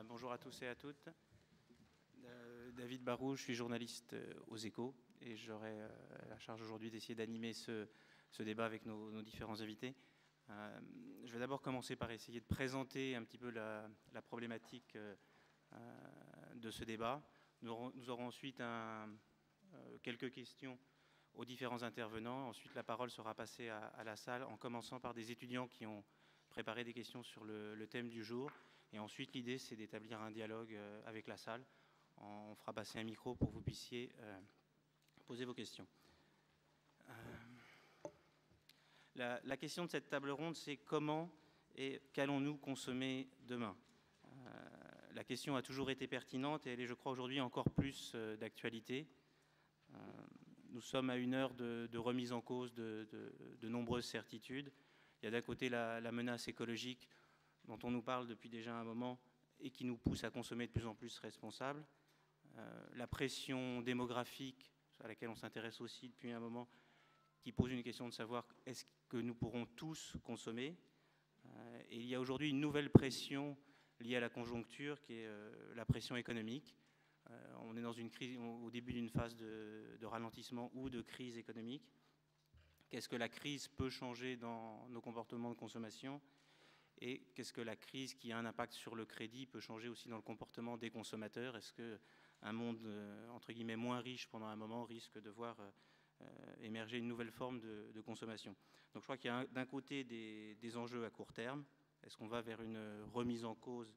Bonjour à tous et à toutes. David Barou, je suis journaliste aux Échos et j'aurai la charge aujourd'hui d'essayer d'animer ce débat avec nos différents invités. Je vais d'abord commencer par essayer de présenter un petit peu la problématique de ce débat. Nous aurons ensuite quelques questions aux différents intervenants. Ensuite, la parole sera passée à la salle en commençant par des étudiants qui ont préparé des questions sur le thème du jour. Et ensuite, l'idée, c'est d'établir un dialogue avec la salle. On fera passer un micro pour que vous puissiez poser vos questions. La question de cette table ronde, c'est comment et qu'allons-nous consommer demain ? La question a toujours été pertinente et elle est, je crois, aujourd'hui encore plus d'actualité. Nous sommes à une heure de remise en cause de nombreuses certitudes. Il y a d'un côté la menace écologique dont on nous parle depuis déjà un moment et qui nous pousse à consommer de plus en plus responsable. La pression démographique à laquelle on s'intéresse aussi depuis un moment, qui pose une question de savoir est-ce que nous pourrons tous consommer. Et il y a aujourd'hui une nouvelle pression liée à la conjoncture qui est la pression économique. On est dans une crise, au début d'une phase de ralentissement ou de crise économique. Qu'est-ce que la crise peut changer dans nos comportements de consommation ? Et qu'est-ce que la crise qui a un impact sur le crédit peut changer aussi dans le comportement des consommateurs ? Est-ce qu'un monde, entre guillemets, moins riche pendant un moment risque de voir émerger une nouvelle forme de consommation ? Donc je crois qu'il y a d'un côté des enjeux à court terme. Est-ce qu'on va vers une remise en cause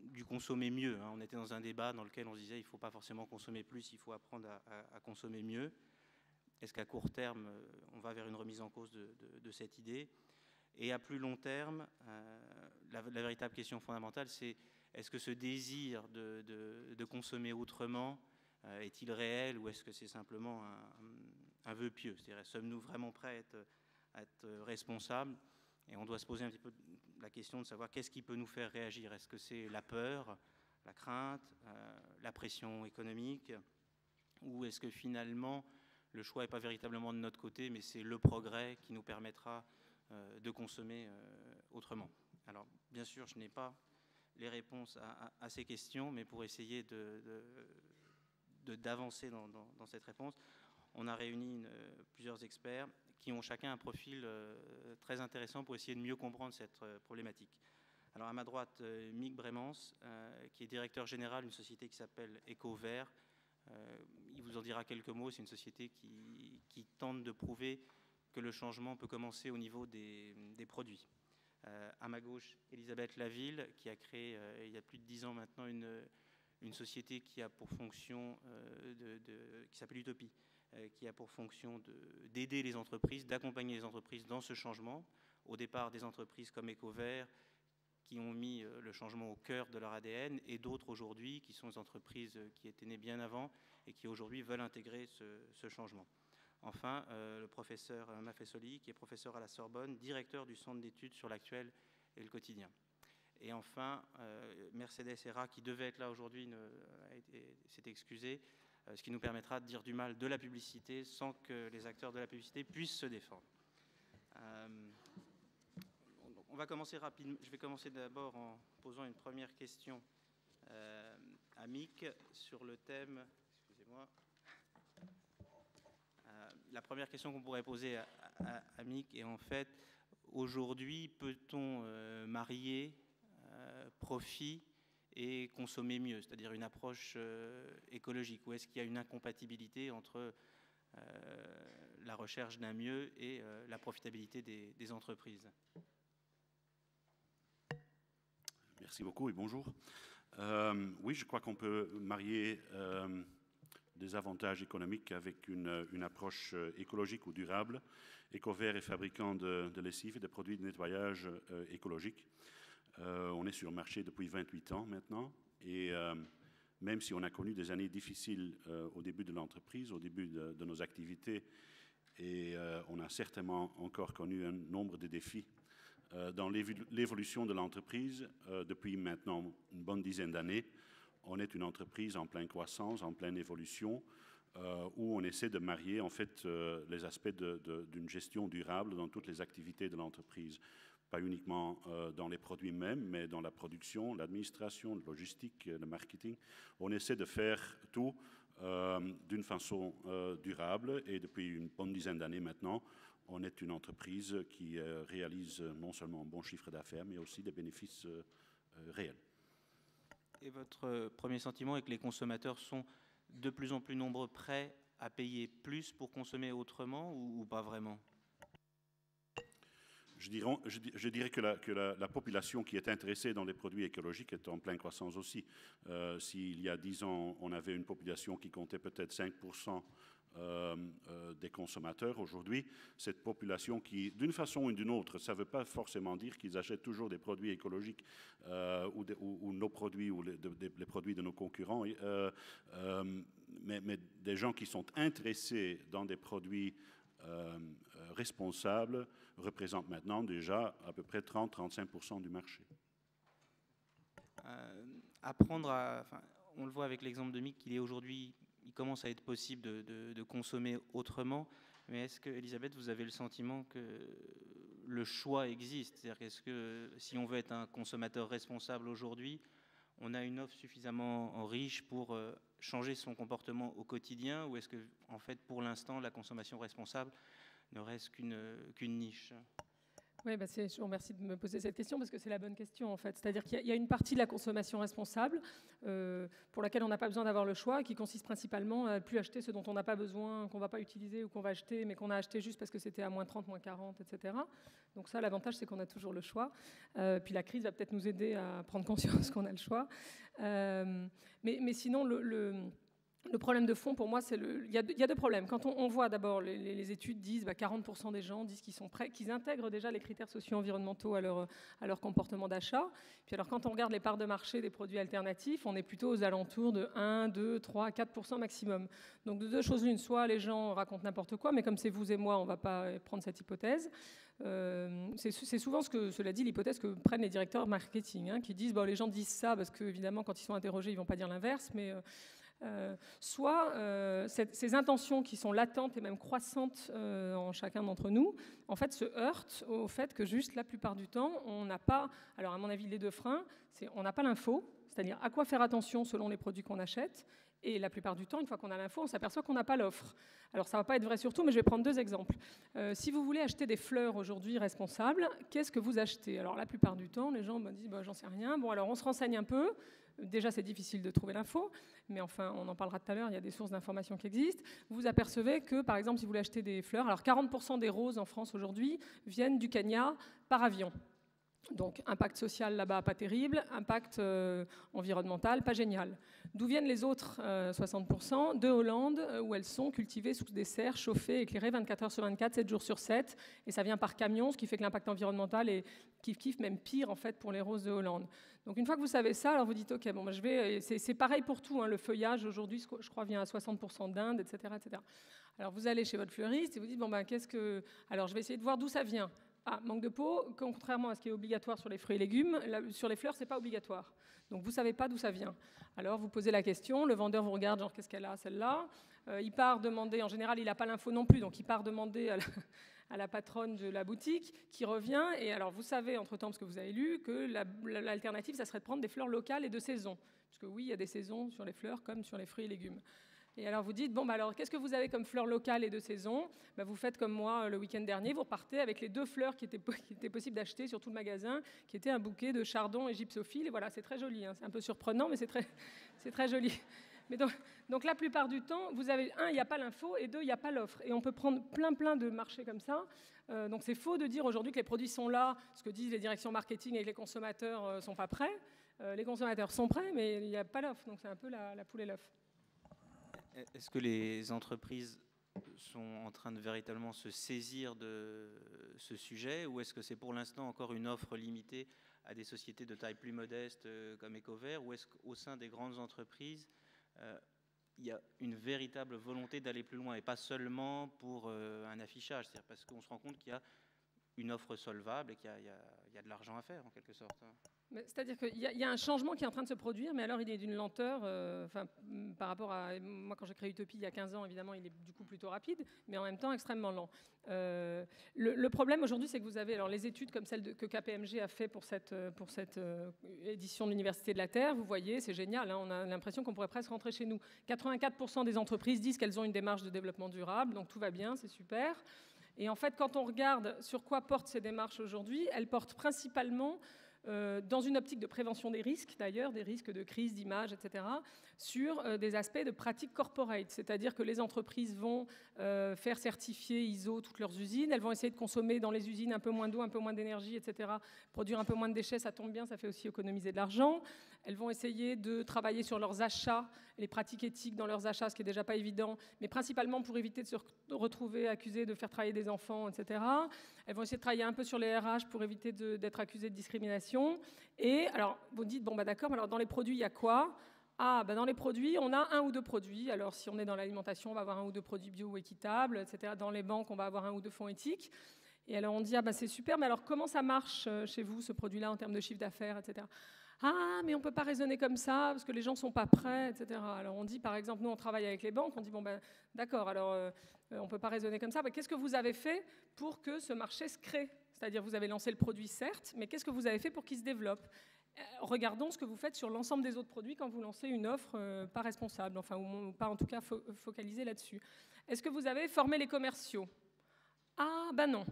du consommer mieux ? On était dans un débat dans lequel on se disait il ne faut pas forcément consommer plus, il faut apprendre à consommer mieux. Est-ce qu'à court terme, on va vers une remise en cause de cette idée ? Et à plus long terme, la véritable question fondamentale, c'est est-ce que ce désir de consommer autrement est-il réel ou est-ce que c'est simplement un vœu pieux ? C'est-à-dire, sommes-nous vraiment prêts à être responsables ? Et on doit se poser un petit peu la question de savoir qu'est-ce qui peut nous faire réagir ? Est-ce que c'est la peur, la crainte, la pression économique ? Ou est-ce que finalement, le choix n'est pas véritablement de notre côté, mais c'est le progrès qui nous permettra de consommer autrement. Alors, bien sûr, je n'ai pas les réponses à ces questions, mais pour essayer d'avancer dans cette réponse, on a réuni plusieurs experts qui ont chacun un profil très intéressant pour essayer de mieux comprendre cette problématique. Alors, à ma droite, Mick Bremans, qui est directeur général d'une société qui s'appelle EcoVert. Il vous en dira quelques mots. C'est une société qui tente de prouver que le changement peut commencer au niveau des produits. À ma gauche, Elisabeth Laville, qui a créé il y a plus de 10 ans maintenant une société qui a pour fonction qui s'appelle Utopie, qui a pour fonction d'aider les entreprises, d'accompagner les entreprises dans ce changement. Au départ, des entreprises comme EcoVert qui ont mis le changement au cœur de leur ADN et d'autres aujourd'hui qui sont des entreprises qui étaient nées bien avant et qui aujourd'hui veulent intégrer ce changement. Enfin, le professeur Mafessoli, qui est professeur à la Sorbonne, directeur du Centre d'études sur l'actuel et le quotidien. Et enfin, Mercedes Herra, qui devait être là aujourd'hui, s'est excusé, ce qui nous permettra de dire du mal de la publicité sans que les acteurs de la publicité puissent se défendre. On va commencer rapidement. Je vais commencer d'abord en posant une première question à Mick sur le thème. Excusez-moi. La première question qu'on pourrait poser à Mick est en fait, aujourd'hui, peut-on marier profit et consommer mieux, c'est-à-dire une approche écologique, ou est-ce qu'il y a une incompatibilité entre la recherche d'un mieux et la profitabilité des entreprises ? Merci beaucoup et bonjour. Oui, je crois qu'on peut marier des avantages économiques avec une approche écologique ou durable. EcoVert est fabricant de lessive et de produits de nettoyage écologiques. On est sur le marché depuis 28 ans maintenant et même si on a connu des années difficiles au début de l'entreprise, au début de nos activités, et on a certainement encore connu un nombre de défis dans l'évolution de l'entreprise depuis maintenant une bonne dizaine d'années. On est une entreprise en pleine croissance, en pleine évolution, où on essaie de marier en fait les aspects d'une gestion durable dans toutes les activités de l'entreprise. pas uniquement dans les produits mêmes, mais dans la production, l'administration, la logistique, le marketing. On essaie de faire tout d'une façon durable, et depuis une bonne dizaine d'années maintenant, on est une entreprise qui réalise non seulement un bon chiffre d'affaires, mais aussi des bénéfices réels. Et votre premier sentiment est que les consommateurs sont de plus en plus nombreux prêts à payer plus pour consommer autrement ou pas vraiment? Je dirais que la population qui est intéressée dans les produits écologiques est en pleine croissance aussi. S'il y a 10 ans, on avait une population qui comptait peut-être 5% des consommateurs, aujourd'hui, cette population qui, d'une façon ou d'une autre, ça ne veut pas forcément dire qu'ils achètent toujours des produits écologiques ou nos produits ou les produits de nos concurrents, mais des gens qui sont intéressés dans des produits responsables représentent maintenant déjà à peu près 30-35% du marché. On le voit avec l'exemple de Mick, qu'il est aujourd'hui, il commence à être possible de consommer autrement, mais est-ce que, Elisabeth, vous avez le sentiment que le choix existe? C'est-à-dire, est-ce que si on veut être un consommateur responsable aujourd'hui, on a une offre suffisamment riche pour changer son comportement au quotidien, ou est-ce que, en fait, pour l'instant, la consommation responsable ne reste qu'une niche? Oui, je vous remercie de me poser cette question parce que c'est la bonne question en fait. C'est-à-dire qu'il y a une partie de la consommation responsable pour laquelle on n'a pas besoin d'avoir le choix, qui consiste principalement à ne plus acheter ce dont on n'a pas besoin, qu'on ne va pas utiliser ou qu'on va acheter, mais qu'on a acheté juste parce que c'était à moins 30, moins 40, etc. Donc ça, l'avantage, c'est qu'on a toujours le choix. Puis la crise va peut-être nous aider à prendre conscience qu'on a le choix. Mais sinon, le problème de fond, pour moi, il y a deux problèmes. Quand on voit d'abord, les études disent 40% des gens disent qu'ils sont prêts, qu'ils intègrent déjà les critères socio-environnementaux à leur comportement d'achat. Puis alors, quand on regarde les parts de marché des produits alternatifs, on est plutôt aux alentours de 1, 2, 3, 4% maximum. Donc, de deux choses l'une, soit les gens racontent n'importe quoi, mais comme c'est vous et moi, on ne va pas prendre cette hypothèse. C'est souvent cela dit, l'hypothèse que prennent les directeurs marketing, qui disent les gens disent ça parce qu'évidemment, quand ils sont interrogés, ils ne vont pas dire l'inverse, mais... ces intentions qui sont latentes et même croissantes en chacun d'entre nous, en fait, se heurtent au fait que juste la plupart du temps, on n'a pas, alors à mon avis, les deux freins, c'est on n'a pas l'info, c'est-à-dire à quoi faire attention selon les produits qu'on achète, et la plupart du temps, une fois qu'on a l'info, on s'aperçoit qu'on n'a pas l'offre. Alors ça ne va pas être vrai sur tout, mais je vais prendre deux exemples. Si vous voulez acheter des fleurs aujourd'hui responsables, qu'est-ce que vous achetez? Alors la plupart du temps, les gens me disent j'en sais rien. Bon, alors on se renseigne un peu. Déjà, c'est difficile de trouver l'info, mais enfin, on en parlera tout à l'heure, il y a des sources d'informations qui existent. Vous vous apercevez que, par exemple, si vous voulez acheter des fleurs, alors 40% des roses en France aujourd'hui viennent du Kenya par avion. Donc, impact social là-bas, pas terrible. Impact environnemental, pas génial. D'où viennent les autres 60%? De Hollande, où elles sont cultivées sous des serres, chauffées, éclairées 24 heures sur 24, 7 jours sur 7. Et ça vient par camion, ce qui fait que l'impact environnemental est kiff-kiff, même pire en fait pour les roses de Hollande. Donc, une fois que vous savez ça, alors vous dites, OK, je vais... C'est pareil pour tout. Le feuillage, aujourd'hui, je crois, vient à 60% d'Inde, etc., etc. Alors, vous allez chez votre fleuriste et vous dites, qu'est-ce que... Alors, je vais essayer de voir d'où ça vient. Ah, manque de peau, contrairement à ce qui est obligatoire sur les fruits et légumes, sur les fleurs, ce n'est pas obligatoire. Donc, vous ne savez pas d'où ça vient. Alors, vous posez la question, le vendeur vous regarde, genre, qu'est-ce qu'elle a, celle-là? Il part demander, en général, il n'a pas l'info non plus, donc il part demander à la patronne de la boutique, qui revient, et alors, vous savez, entre-temps, parce que vous avez lu, que l'alternative, ça serait de prendre des fleurs locales et de saison. Parce que oui, il y a des saisons sur les fleurs comme sur les fruits et légumes. Et alors vous dites, alors qu'est-ce que vous avez comme fleurs locales et de saison? Vous faites comme moi le week-end dernier, vous repartez avec les deux fleurs qui étaient possibles d'acheter sur tout le magasin, qui était un bouquet de chardon et gypsophile. Et voilà, c'est très joli, c'est un peu surprenant, mais c'est très joli. Mais donc la plupart du temps, vous avez, un, il n'y a pas l'info, et deux, il n'y a pas l'offre. Et on peut prendre plein de marchés comme ça. Donc c'est faux de dire aujourd'hui que les produits sont là, ce que disent les directions marketing et que les consommateurs ne sont pas prêts. Les consommateurs sont prêts, mais il n'y a pas l'offre. Donc c'est un peu la poule et l'œuf. Est-ce que les entreprises sont en train de véritablement se saisir de ce sujet, ou est-ce que c'est pour l'instant encore une offre limitée à des sociétés de taille plus modeste comme Ecovert, ou est-ce qu'au sein des grandes entreprises, il y a une véritable volonté d'aller plus loin et pas seulement pour un affichage? C'est-à-dire parce qu'on se rend compte qu'il y a une offre solvable et qu'il y a de l'argent à faire, en quelque sorte. C'est-à-dire qu'il y a un changement qui est en train de se produire, mais alors il est d'une lenteur, par rapport à... Moi, quand j'ai créé Utopie il y a 15 ans, évidemment, il est du coup plutôt rapide, mais en même temps extrêmement lent. Le problème aujourd'hui, c'est que vous avez alors, les études comme celle que KPMG a fait pour cette édition de l'Université de la Terre. Vous voyez, c'est génial, hein, on a l'impression qu'on pourrait presque rentrer chez nous. 84% des entreprises disent qu'elles ont une démarche de développement durable, donc tout va bien, c'est super. Et en fait, quand on regarde sur quoi portent ces démarches aujourd'hui, elles portent principalement... dans une optique de prévention des risques, d'ailleurs, des risques de crise, d'image, etc., sur des aspects de pratiques corporate, c'est-à-dire que les entreprises vont faire certifier ISO toutes leurs usines, elles vont essayer de consommer dans les usines un peu moins d'eau, un peu moins d'énergie, etc., produire un peu moins de déchets, ça tombe bien, ça fait aussi économiser de l'argent. Elles vont essayer de travailler sur leurs achats, les pratiques éthiques dans leurs achats, ce qui n'est déjà pas évident, mais principalement pour éviter de se retrouver accusées de faire travailler des enfants, etc. Elles vont essayer de travailler un peu sur les RH pour éviter d'être accusées de discrimination. Et alors, vous dites, bon, bah d'accord, mais alors dans les produits, il y a quoi ? Ah, bah dans les produits, on a 1 ou 2 produits. Alors, si on est dans l'alimentation, on va avoir 1 ou 2 produits bio ou équitables, etc. Dans les banques, on va avoir 1 ou 2 fonds éthiques. Et alors, on dit, ah, bah c'est super, mais alors comment ça marche chez vous, ce produit-là, en termes de chiffre d'affaires, etc. Ah, mais on ne peut pas raisonner comme ça, parce que les gens ne sont pas prêts, etc. Alors, on dit, par exemple, nous, on travaille avec les banques, on dit, bon, ben, d'accord, alors, on ne peut pas raisonner comme ça. Mais qu'est-ce que vous avez fait pour que ce marché se crée ? C'est-à-dire, vous avez lancé le produit, certes, mais qu'est-ce que vous avez fait pour qu'il se développe ? Regardons ce que vous faites sur l'ensemble des autres produits quand vous lancez une offre pas responsable, enfin, ou pas en tout cas focalisée là-dessus. Est-ce que vous avez formé les commerciaux ? Ah, ben non.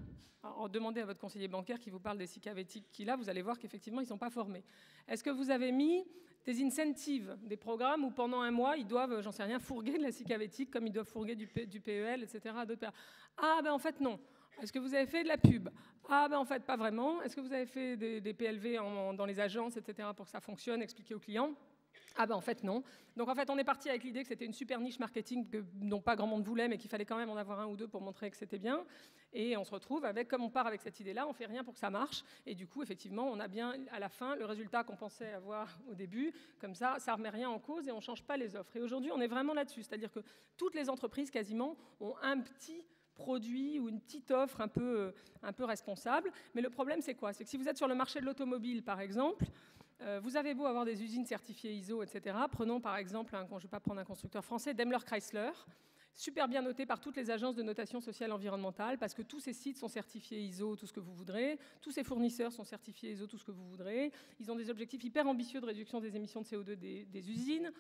Alors, demandez à votre conseiller bancaire qui vous parle des SICAV éthiques qu'il a, vous allez voir qu'effectivement, ils ne sont pas formés. Est-ce que vous avez mis des incentives, des programmes où pendant 1 mois, ils doivent, j'en sais rien, fourguer de la SICAV éthique comme ils doivent fourguer du PEL, etc. Ah, ben en fait, non. Est-ce que vous avez fait de la pub ? Ah, ben en fait, pas vraiment. Est-ce que vous avez fait des PLV dans les agences, etc., pour que ça fonctionne, expliquer aux clients ? Ah ben en fait non. Donc en fait on est parti avec l'idée que c'était une super niche marketing dont pas grand monde voulait mais qu'il fallait quand même en avoir 1 ou 2 pour montrer que c'était bien. Et on se retrouve avec, comme on part avec cette idée-là, on fait rien pour que ça marche. Et du coup effectivement on a bien à la fin le résultat qu'on pensait avoir au début. Comme ça remet rien en cause et on change pas les offres. Et aujourd'hui on est vraiment là-dessus. C'est-à-dire que toutes les entreprises quasiment ont un petit produit ou une petite offre un peu responsable. Mais le problème c'est quoi ? C'est que si vous êtes sur le marché de l'automobile par exemple, vous avez beau avoir des usines certifiées ISO, etc. Prenons par exemple, je ne vais pas prendre un constructeur français, Daimler Chrysler, super bien noté par toutes les agences de notation sociale environnementale, parce que tous ces sites sont certifiés ISO, tout ce que vous voudrez, tous ces fournisseurs sont certifiés ISO, tout ce que vous voudrez, ils ont des objectifs hyper ambitieux de réduction des émissions de CO2 des usines,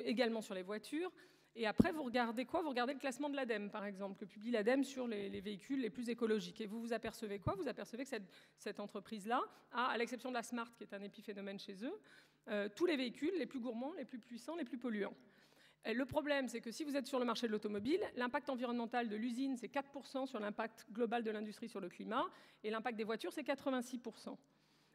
également sur les voitures. Et après, vous regardez quoi ? Vous regardez le classement de l'ADEME, par exemple, que publie l'ADEME sur les véhicules les plus écologiques. Et vous apercevez quoi ? Vous apercevez que cette entreprise-là a, à l'exception de la Smart, qui est un épiphénomène chez eux, tous les véhicules les plus gourmands, les plus puissants, les plus polluants. Et le problème, c'est que si vous êtes sur le marché de l'automobile, l'impact environnemental de l'usine, c'est 4% sur l'impact global de l'industrie sur le climat, et l'impact des voitures, c'est 86%.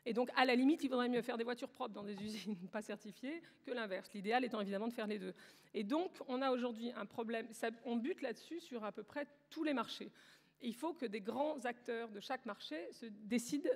Et donc, à la limite, il vaudrait mieux faire des voitures propres dans des usines pas certifiées que l'inverse. L'idéal étant évidemment de faire les deux. Et donc, on a aujourd'hui un problème. On bute là-dessus sur à peu près tous les marchés. Et il faut que des grands acteurs de chaque marché se décident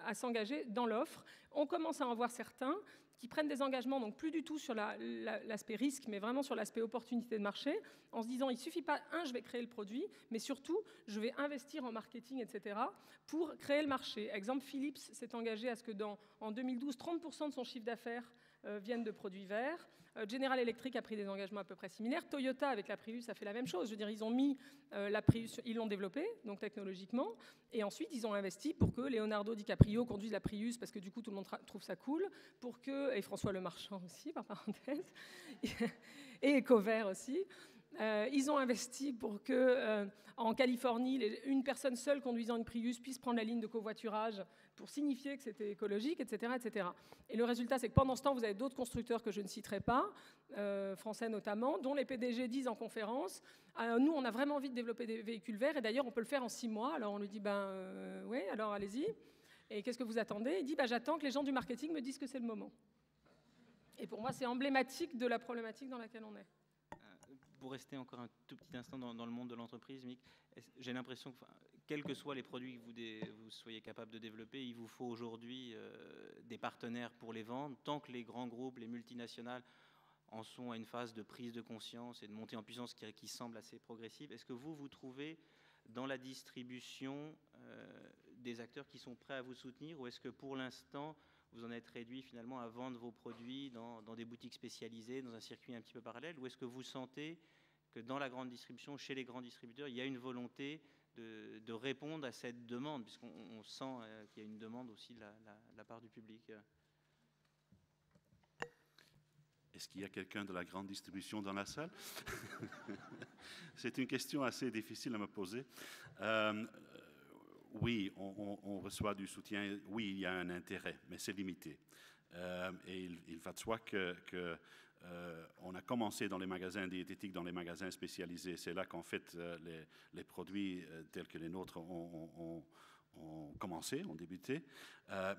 à s'engager dans l'offre. On commence à en voir certains qui prennent des engagements, donc plus du tout sur l'aspect risque, mais vraiment sur l'aspect opportunité de marché, en se disant, il ne suffit pas, je vais créer le produit, mais surtout, je vais investir en marketing, etc., pour créer le marché. Exemple, Philips s'est engagé à ce que en 2012, 30% de son chiffre d'affaires viennent de produits verts. General Electric a pris des engagements à peu près similaires. Toyota, avec la Prius, a fait la même chose. Je veux dire, ils ont mis la Prius, ils l'ont développée, donc technologiquement, et ensuite, ils ont investi pour que Leonardo DiCaprio conduise la Prius, parce que du coup, tout le monde trouve ça cool, et François Lemarchand aussi, par parenthèse, et EcoVert aussi. Ils ont investi pour que, en Californie, une personne seule conduisant une Prius puisse prendre la ligne de covoiturage pour signifier que c'était écologique, etc., etc. Et le résultat, c'est que pendant ce temps, vous avez d'autres constructeurs que je ne citerai pas, français notamment, dont les PDG disent en conférence, nous, on a vraiment envie de développer des véhicules verts, et d'ailleurs, on peut le faire en 6 mois. Alors on lui dit, oui, alors allez-y. Et qu'est-ce que vous attendez ? Il dit, j'attends que les gens du marketing me disent que c'est le moment. Et pour moi, c'est emblématique de la problématique dans laquelle on est. Pour rester encore un tout petit instant dans le monde de l'entreprise, Mick, j'ai l'impression que, quels que soient les produits que vous soyez capable de développer, il vous faut aujourd'hui des partenaires pour les vendre. Tant que les grands groupes, les multinationales en sont à une phase de prise de conscience et de montée en puissance qui semble assez progressive, est-ce que vous trouvez dans la distribution des acteurs qui sont prêts à vous soutenir, ou est-ce que pour l'instant, vous en êtes réduit finalement à vendre vos produits dans des boutiques spécialisées, dans un circuit un petit peu parallèle, ou est-ce que vous sentez que dans la grande distribution, chez les grands distributeurs, il y a une volonté de répondre à cette demande, puisqu'on sent qu'il y a une demande aussi de la part du public? Est-ce qu'il y a quelqu'un de la grande distribution dans la salle? C'est une question assez difficile à me poser. Oui, on reçoit du soutien. Oui, il y a un intérêt, mais c'est limité. Et il va de soi on a commencé dans les magasins diététiques, dans les magasins spécialisés. C'est là qu'en fait, les produits tels que les nôtres ont commencé, ont débuté.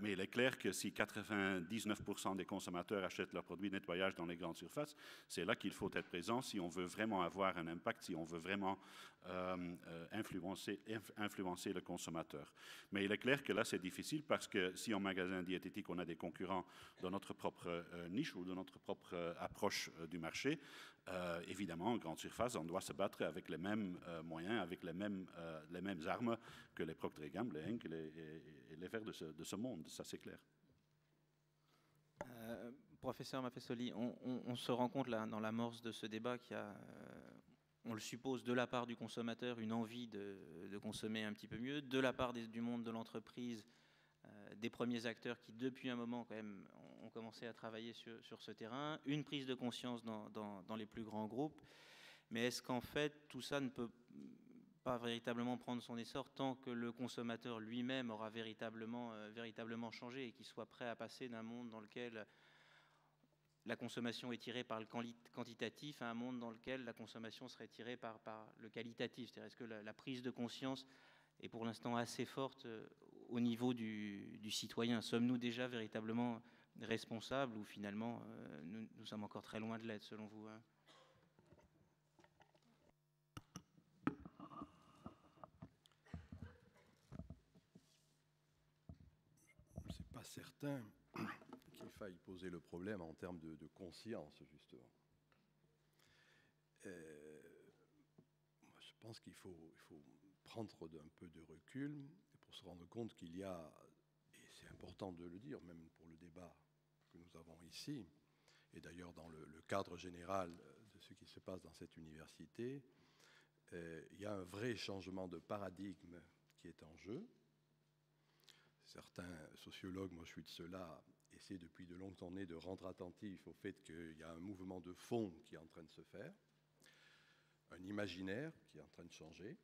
Mais il est clair que si 99% des consommateurs achètent leurs produits de nettoyage dans les grandes surfaces, c'est là qu'il faut être présent si on veut vraiment avoir un impact, si on veut vraiment influencer le consommateur. Mais il est clair que là, c'est difficile parce que si en magasin diététique, on a des concurrents dans notre propre niche ou dans notre propre approche du marché, évidemment, en grande surface, on doit se battre avec les mêmes moyens, avec les mêmes armes que les Procter & Gamble, les Henk et les Verts de ce monde, ça c'est clair. Professeur Mafessoli, on se rend compte là, dans l'amorce de ce débat qu'il y a, on le suppose, de la part du consommateur, une envie de consommer un petit peu mieux, de la part du monde de l'entreprise, des premiers acteurs qui, depuis un moment, quand même, ont commencé à travailler sur ce terrain, une prise de conscience dans les plus grands groupes. Mais est-ce qu'en fait, tout ça ne peut pas véritablement prendre son essor tant que le consommateur lui-même aura véritablement changé et qu'il soit prêt à passer d'un monde dans lequel la consommation est tirée par le quantitatif à un monde dans lequel la consommation serait tirée par le qualitatif? C'est-à-dire, est-ce que la prise de conscience est pour l'instant assez forte au niveau du citoyen? Sommes-nous déjà véritablement responsables ou finalement nous sommes encore très loin de l'être selon vous, hein? C'est pas certain qu'il faille poser le problème en termes de conscience, justement. Je pense qu'il faut prendre un peu de recul pour se rendre compte qu'il y a, et c'est important de le dire, même pour le débat que nous avons ici, et d'ailleurs dans le cadre général de ce qui se passe dans cette université, il y a un vrai changement de paradigme qui est en jeu. Certains sociologues, moi je suis de ceux-là, essaient depuis de longues années de rendre attentif au fait qu'il y a un mouvement de fond qui est en train de se faire, un imaginaire qui est en train de changer,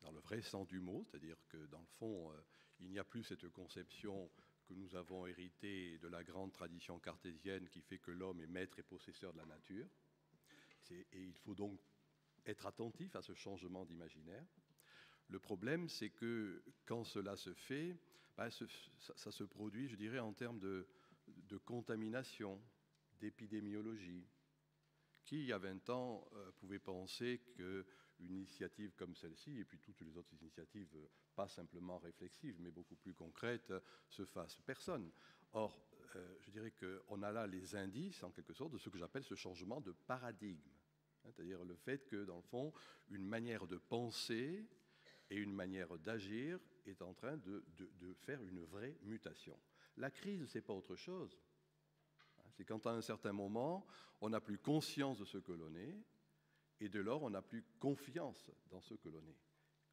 dans le vrai sens du mot, c'est-à-dire que dans le fond, il n'y a plus cette conception que nous avons héritée de la grande tradition cartésienne qui fait que l'homme est maître et possesseur de la nature. Et il faut donc être attentif à ce changement d'imaginaire. Le problème, c'est que quand cela se fait, ça se produit, je dirais, en termes de contamination, d'épidémiologie. Qui, il y a 20 ans, pouvait penser qu'une initiative comme celle-ci, et puis toutes les autres initiatives, pas simplement réflexives, mais beaucoup plus concrètes, se fasse? Personne. Or, je dirais qu'on a là les indices, en quelque sorte, de ce que j'appelle ce changement de paradigme. C'est-à-dire le fait que, dans le fond, une manière de penser et une manière d'agir est en train de faire une vraie mutation. La crise, ce n'est pas autre chose. C'est quand à un certain moment, on n'a plus conscience de ce que l'on est, et dès lors, on n'a plus confiance dans ce que l'on est.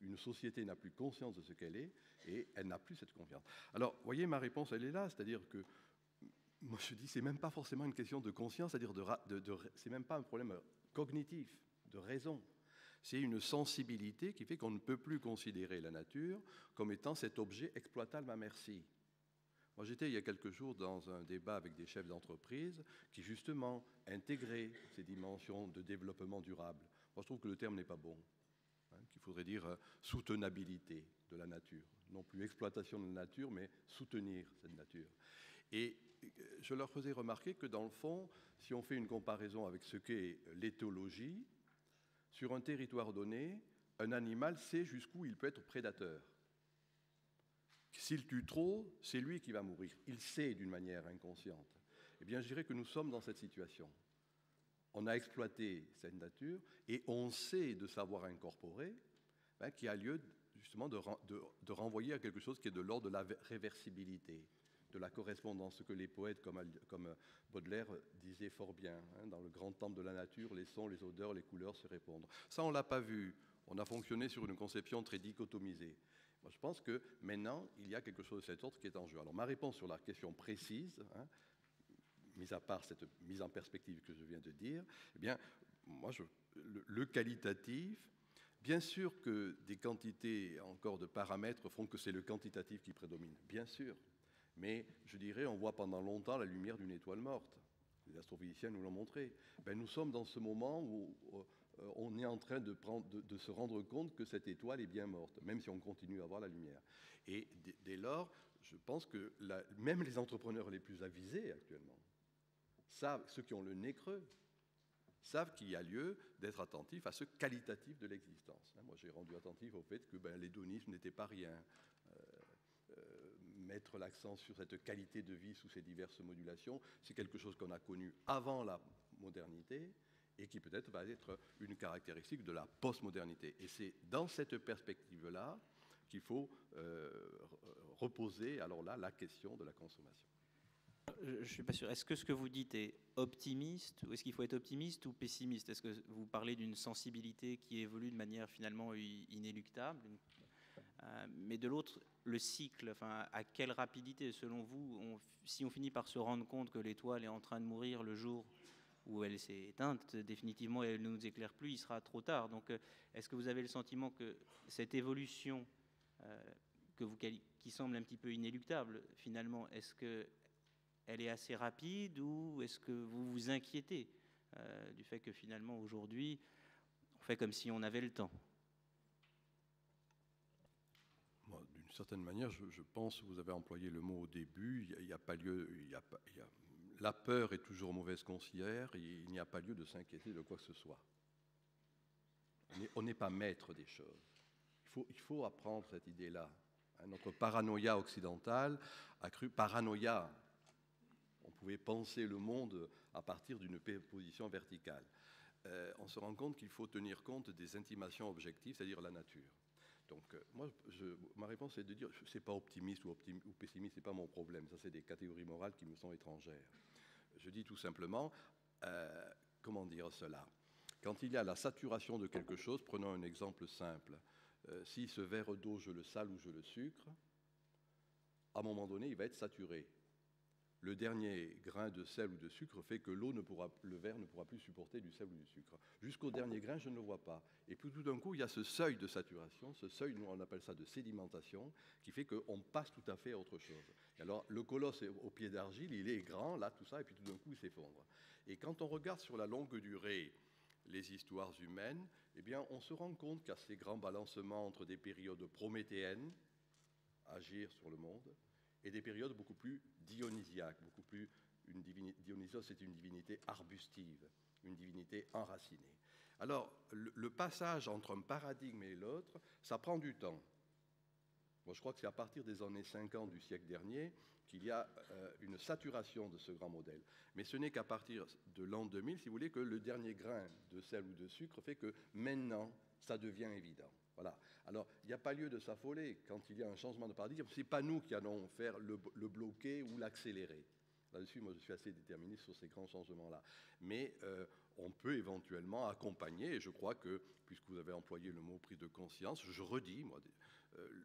Une société n'a plus conscience de ce qu'elle est, et elle n'a plus cette confiance. Alors, vous voyez, ma réponse, elle est là, c'est-à-dire que, moi je dis, c'est même pas forcément une question de conscience, c'est-à-dire c'est même pas un problème cognitif, de raison. C'est une sensibilité qui fait qu'on ne peut plus considérer la nature comme étant cet objet exploitable à merci. Moi, j'étais il y a quelques jours dans un débat avec des chefs d'entreprise qui, justement, intégraient ces dimensions de développement durable. Moi, je trouve que le terme n'est pas bon, qu'il faudrait dire soutenabilité de la nature. Non plus exploitation de la nature, mais soutenir cette nature. Et je leur faisais remarquer que, dans le fond, si on fait une comparaison avec ce qu'est l'éthologie, sur un territoire donné, un animal sait jusqu'où il peut être prédateur. S'il tue trop, c'est lui qui va mourir. Il sait d'une manière inconsciente. Eh bien, je dirais que nous sommes dans cette situation. On a exploité cette nature et on sait de savoir incorporer qu'il y a lieu justement de renvoyer à quelque chose qui est de l'ordre de la réversibilité, de la correspondance, ce que les poètes comme Baudelaire disaient fort bien, hein, dans le grand temple de la nature, les sons, les odeurs, les couleurs se répondent. Ça, on ne l'a pas vu. On a fonctionné sur une conception très dichotomisée. Moi, je pense que maintenant, il y a quelque chose de cet ordre qui est en jeu. Alors, ma réponse sur la question précise, hein, mis à part cette mise en perspective que je viens de dire, eh bien, moi, le qualitatif, bien sûr que des quantités encore de paramètres font que c'est le quantitatif qui prédomine, bien sûr. Mais je dirais, on voit pendant longtemps la lumière d'une étoile morte. Les astrophysiciens nous l'ont montré. Ben, nous sommes dans ce moment où on est en train de se rendre compte que cette étoile est bien morte, même si on continue à voir la lumière. Et dès lors, je pense que même les entrepreneurs les plus avisés actuellement savent, ceux qui ont le nez creux, savent qu'il y a lieu d'être attentif à ce qualitatif de l'existence. Moi, j'ai rendu attentif au fait que l'hédonisme n'était pas rien. Mettre l'accent sur cette qualité de vie sous ces diverses modulations, c'est quelque chose qu'on a connu avant la modernité et qui peut-être va être une caractéristique de la postmodernité. Et c'est dans cette perspective-là qu'il faut reposer alors là la question de la consommation. Je ne suis pas sûr. Est-ce que ce que vous dites est optimiste, ou est-ce qu'il faut être optimiste ou pessimiste? Est-ce que vous parlez d'une sensibilité qui évolue de manière finalement inéluctable, mais de l'autre, le cycle, enfin, à quelle rapidité, selon vous, si on finit par se rendre compte que l'étoile est en train de mourir le jour où elle s'est éteinte définitivement et elle ne nous éclaire plus, il sera trop tard. Donc, est-ce que vous avez le sentiment que cette évolution qui semble un petit peu inéluctable, finalement, est-ce qu'elle est assez rapide, ou est-ce que vous vous inquiétez du fait que finalement, aujourd'hui, on fait comme si on avait le temps? D'une certaine manière, je pense, vous avez employé le mot au début, il n'y a pas lieu, la peur est toujours mauvaise conseillère, il n'y a pas lieu de s'inquiéter de quoi que ce soit. On n'est pas maître des choses. Il faut apprendre cette idée-là. Notre paranoïa occidentale a cru paranoïa. On pouvait penser le monde à partir d'une position verticale. On se rend compte qu'il faut tenir compte des intimations objectives, c'est-à-dire la nature. Donc, ma réponse est de dire, c'est pas optimiste ou pessimiste, c'est pas mon problème. Ça, c'est des catégories morales qui me sont étrangères. Je dis tout simplement, comment dire cela? Quand il y a la saturation de quelque chose, prenons un exemple simple. Si ce verre d'eau, je le sale ou je le sucre, à un moment donné, il va être saturé. Le dernier grain de sel ou de sucre fait que le verre ne pourra plus supporter du sel ou du sucre. Jusqu'au dernier grain, je ne le vois pas. Et puis tout d'un coup, il y a ce seuil de saturation, ce seuil, nous on appelle ça de sédimentation, qui fait qu'on passe tout à fait à autre chose. Et alors le colosse au pied d'argile, il est grand, là, tout ça, et puis tout d'un coup, il s'effondre. Et quand on regarde sur la longue durée les histoires humaines, eh bien, on se rend compte qu'il y a ces grands balancements entre des périodes prométhéennes, agir sur le monde, et des périodes beaucoup plus dionysiaques, beaucoup plus... Dionysos, c'est une divinité arbustive, une divinité enracinée. Alors, le passage entre un paradigme et l'autre, ça prend du temps. Moi, je crois que c'est à partir des années 50 du siècle dernier qu'il y a une saturation de ce grand modèle. Mais ce n'est qu'à partir de l'an 2000, si vous voulez, que le dernier grain de sel ou de sucre fait que maintenant, ça devient évident. Voilà. Alors, il n'y a pas lieu de s'affoler quand il y a un changement de paradigme. Ce n'est pas nous qui allons faire le bloquer ou l'accélérer. Là-dessus, moi, je suis assez déterminé sur ces grands changements-là. Mais on peut éventuellement accompagner, et je crois que, puisque vous avez employé le mot prise de conscience, je redis, moi,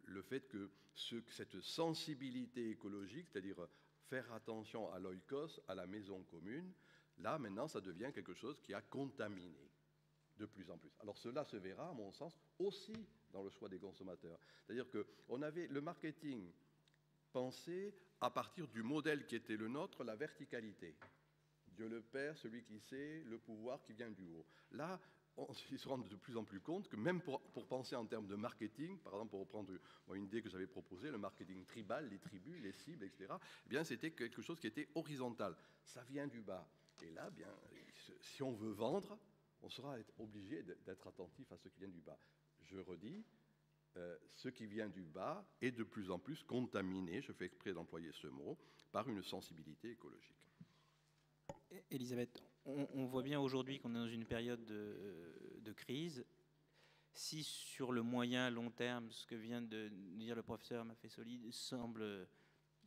le fait que cette sensibilité écologique, c'est-à-dire faire attention à l'oikos, à la maison commune, là, maintenant, ça devient quelque chose qui a contaminé de plus en plus. Alors cela se verra, à mon sens, aussi dans le choix des consommateurs. C'est-à-dire qu'on avait le marketing pensé à partir du modèle qui était le nôtre, la verticalité. Dieu le Père, celui qui sait, le pouvoir qui vient du haut. Là, on se rend de plus en plus compte que même pour penser en termes de marketing, par exemple pour reprendre une idée que j'avais proposée, le marketing tribal, les tribus, les cibles, etc., eh bien c'était quelque chose qui était horizontal. Ça vient du bas. Et là, bien, si on veut vendre, on sera obligé d'être attentif à ce qui vient du bas. Je redis, ce qui vient du bas est de plus en plus contaminé, je fais exprès d'employer ce mot, par une sensibilité écologique. Elisabeth, on voit bien aujourd'hui qu'on est dans une période de crise. si sur le moyen long terme, ce que vient de dire le professeur Maffesoli semble,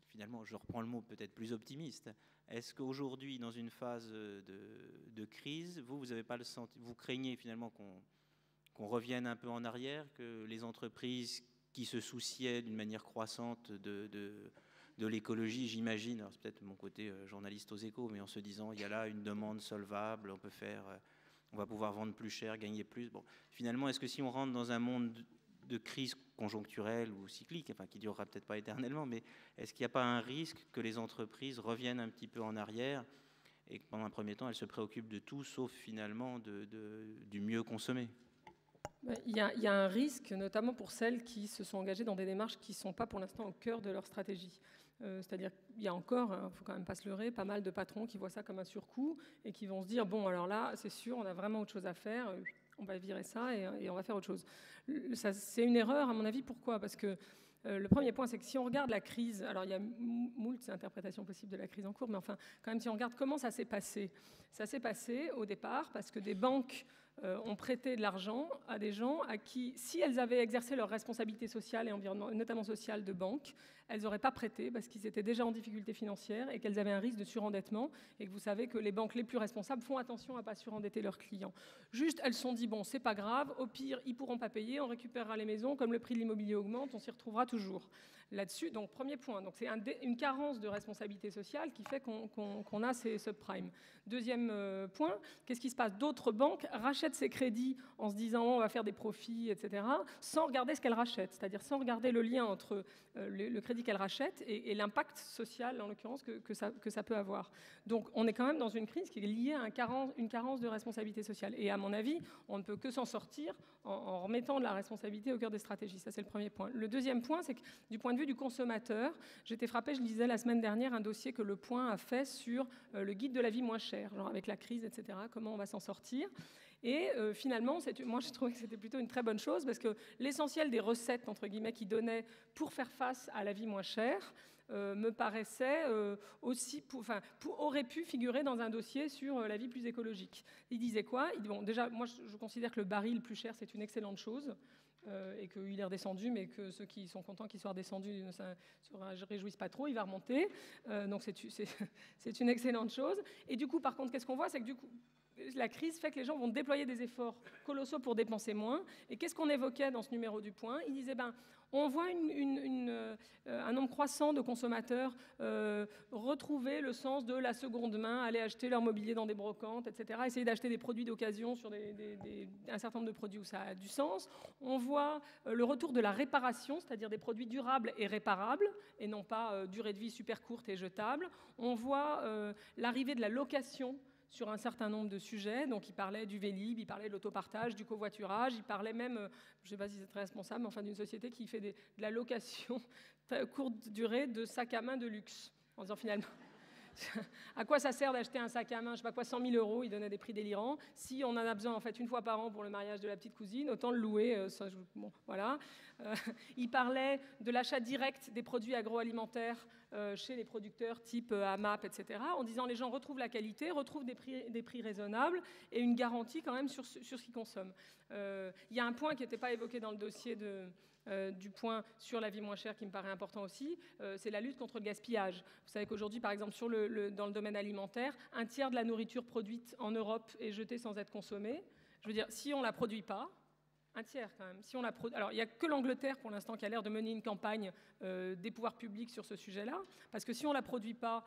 finalement, je reprends le mot, peut-être plus optimiste, est-ce qu'aujourd'hui, dans une phase de crise, vous avez pas le sentiment, vous craignez finalement qu'on revienne un peu en arrière, que les entreprises qui se souciaient d'une manière croissante de l'écologie, j'imagine, alors c'est peut-être mon côté journaliste aux Échos, mais en se disant il y a là une demande solvable, on va pouvoir vendre plus cher, gagner plus. Bon, finalement, est-ce que si on rentre dans un monde de crise conjoncturelle ou cyclique, enfin qui durera peut-être pas éternellement, mais est-ce qu'il n'y a pas un risque que les entreprises reviennent un petit peu en arrière et que pendant un premier temps, elles se préoccupent de tout, sauf finalement du mieux consommer? Il y a un risque, notamment pour celles qui se sont engagées dans des démarches qui ne sont pas pour l'instant au cœur de leur stratégie. C'est-à-dire qu'il y a encore, il ne faut quand même pas se leurrer, pas mal de patrons qui voient ça comme un surcoût et qui vont se dire, bon, alors là, c'est sûr, on a vraiment autre chose à faire, on va virer ça et on va faire autre chose. C'est une erreur, à mon avis. Pourquoi ? Parce que le premier point, c'est que si on regarde la crise, alors il y a moult interprétations possibles de la crise en cours, mais enfin, quand même, si on regarde comment ça s'est passé au départ parce que des banques ont prêté de l'argent à des gens à qui, si elles avaient exercé leur responsabilité sociale et environnementale, notamment sociale de banque, elles n'auraient pas prêté parce qu'ils étaient déjà en difficulté financière et qu'elles avaient un risque de surendettement et que vous savez que les banques les plus responsables font attention à ne pas surendetter leurs clients. Juste, elles se sont dit, bon, c'est pas grave, au pire, ils pourront pas payer, on récupérera les maisons, comme le prix de l'immobilier augmente, on s'y retrouvera toujours. Là-dessus, donc premier point, donc c'est une carence de responsabilité sociale qui fait qu'on a ces subprimes. Deuxième point, qu'est-ce qui se passe ? D'autres banques rachètent ces crédits en se disant on va faire des profits, etc., sans regarder ce qu'elles rachètent, c'est-à-dire sans regarder le lien entre le crédit qu'elles rachètent et l'impact social, en l'occurrence, que ça peut avoir. Donc on est quand même dans une crise qui est liée à une carence de responsabilité sociale. Et à mon avis, on ne peut que s'en sortir en remettant de la responsabilité au cœur des stratégies. Ça, c'est le premier point. Le deuxième point, c'est que du point de vue du consommateur, j'étais frappée, je lisais la semaine dernière un dossier que Le Point a fait sur le guide de la vie moins chère, genre avec la crise, etc., comment on va s'en sortir. Et finalement, moi, je trouvais que c'était plutôt une très bonne chose parce que l'essentiel des recettes, entre guillemets, qu'ils donnaient pour faire face à la vie moins chère me paraissait aussi, aurait pu figurer dans un dossier sur la vie plus écologique. Il disait quoi ? Bon, déjà, moi, je considère que le baril plus cher, c'est une excellente chose. Et qu'il est redescendu, mais que ceux qui sont contents qu'il soit redescendu ne se réjouissent pas trop, il va remonter. Donc c'est une excellente chose. Et du coup, par contre, qu'est-ce qu'on voit ? C'est que du coup, la crise fait que les gens vont déployer des efforts colossaux pour dépenser moins. Et qu'est-ce qu'on évoquait dans ce numéro du Point ? Il disait, on voit un nombre croissant de consommateurs retrouver le sens de la seconde main, aller acheter leur mobilier dans des brocantes, etc., essayer d'acheter des produits d'occasion sur un certain nombre de produits où ça a du sens. On voit le retour de la réparation, c'est-à-dire des produits durables et réparables, et non pas durée de vie super courte et jetable. On voit l'arrivée de la location sur un certain nombre de sujets. Donc, il parlait du Vélib, il parlait de l'autopartage, du covoiturage, il parlait même, je ne sais pas si c'est très responsable, mais enfin d'une société qui fait de la location courte durée de sacs à main de luxe. En disant finalement, à quoi ça sert d'acheter un sac à main, je sais pas quoi, 100 000 €, il donnait des prix délirants. Si on en a besoin en fait une fois par an pour le mariage de la petite cousine, autant le louer. Bon, voilà. Il parlait de l'achat direct des produits agroalimentaires chez les producteurs type AMAP, etc., en disant les gens retrouvent la qualité, retrouvent des prix raisonnables et une garantie quand même sur ce qu'ils consomment. Il y a un point qui n'était pas évoqué dans le dossier du Point sur la vie moins chère qui me paraît important aussi, c'est la lutte contre le gaspillage. Vous savez qu'aujourd'hui, par exemple, dans le domaine alimentaire, 1/3 de la nourriture produite en Europe est jetée sans être consommée. Je veux dire, si on ne la produit pas, 1/3 quand même. Si on la Alors, il n'y a que l'Angleterre pour l'instant qui a l'air de mener une campagne des pouvoirs publics sur ce sujet-là, parce que si on ne la produit pas,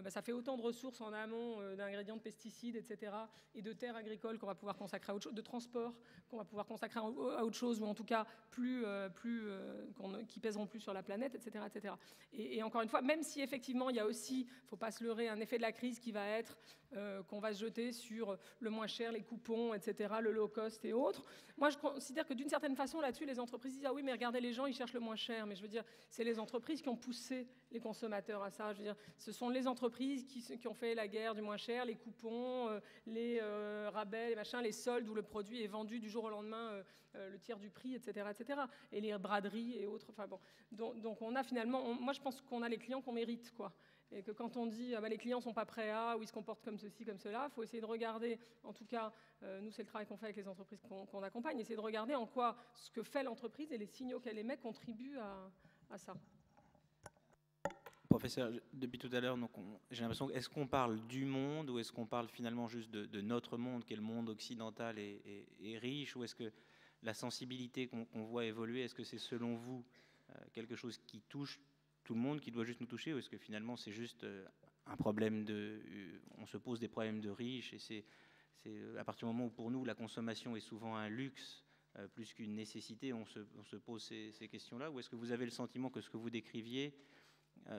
ça fait autant de ressources en amont d'ingrédients de pesticides, etc., et de terres agricoles qu'on va pouvoir consacrer à autre chose, de transport qu'on va pouvoir consacrer à autre chose, ou en tout cas qui pèseront plus sur la planète, etc., etc. Et encore une fois, même si effectivement il y a aussi, il ne faut pas se leurrer, un effet de la crise qui va être qu'on va se jeter sur le moins cher, les coupons, etc., le low cost et autres. Moi, je considère que d'une certaine façon, là-dessus, les entreprises disent « Ah oui, mais regardez, les gens, ils cherchent le moins cher. » Mais je veux dire, c'est les entreprises qui ont poussé les consommateurs à ça. Je veux dire, ce sont les entreprises qui ont fait la guerre du moins cher, les coupons, les rabais, les machins, les soldes où le produit est vendu du jour au lendemain le tiers du prix, etc., etc. Et les braderies et autres. Enfin bon, donc on a finalement, moi je pense qu'on a les clients qu'on mérite, quoi. Et que quand on dit les clients ne sont pas prêts à, ou ils se comportent comme ceci, comme cela, il faut essayer de regarder, en tout cas, nous c'est le travail qu'on fait avec les entreprises qu'on accompagne, essayer de regarder en quoi ce que fait l'entreprise et les signaux qu'elle émet contribuent à ça. Professeur, depuis tout à l'heure, j'ai l'impression, est-ce qu'on parle du monde ou est-ce qu'on parle finalement juste de notre monde, qui est le monde occidental et riche, ou est-ce que la sensibilité qu'on voit évoluer, est-ce que c'est selon vous quelque chose qui touche tout le monde, qui doit juste nous toucher, ou est-ce que finalement c'est juste un problème on se pose des problèmes de riches, et c'est à partir du moment où pour nous la consommation est souvent un luxe plus qu'une nécessité, on se pose ces questions-là, ou est-ce que vous avez le sentiment que ce que vous décriviez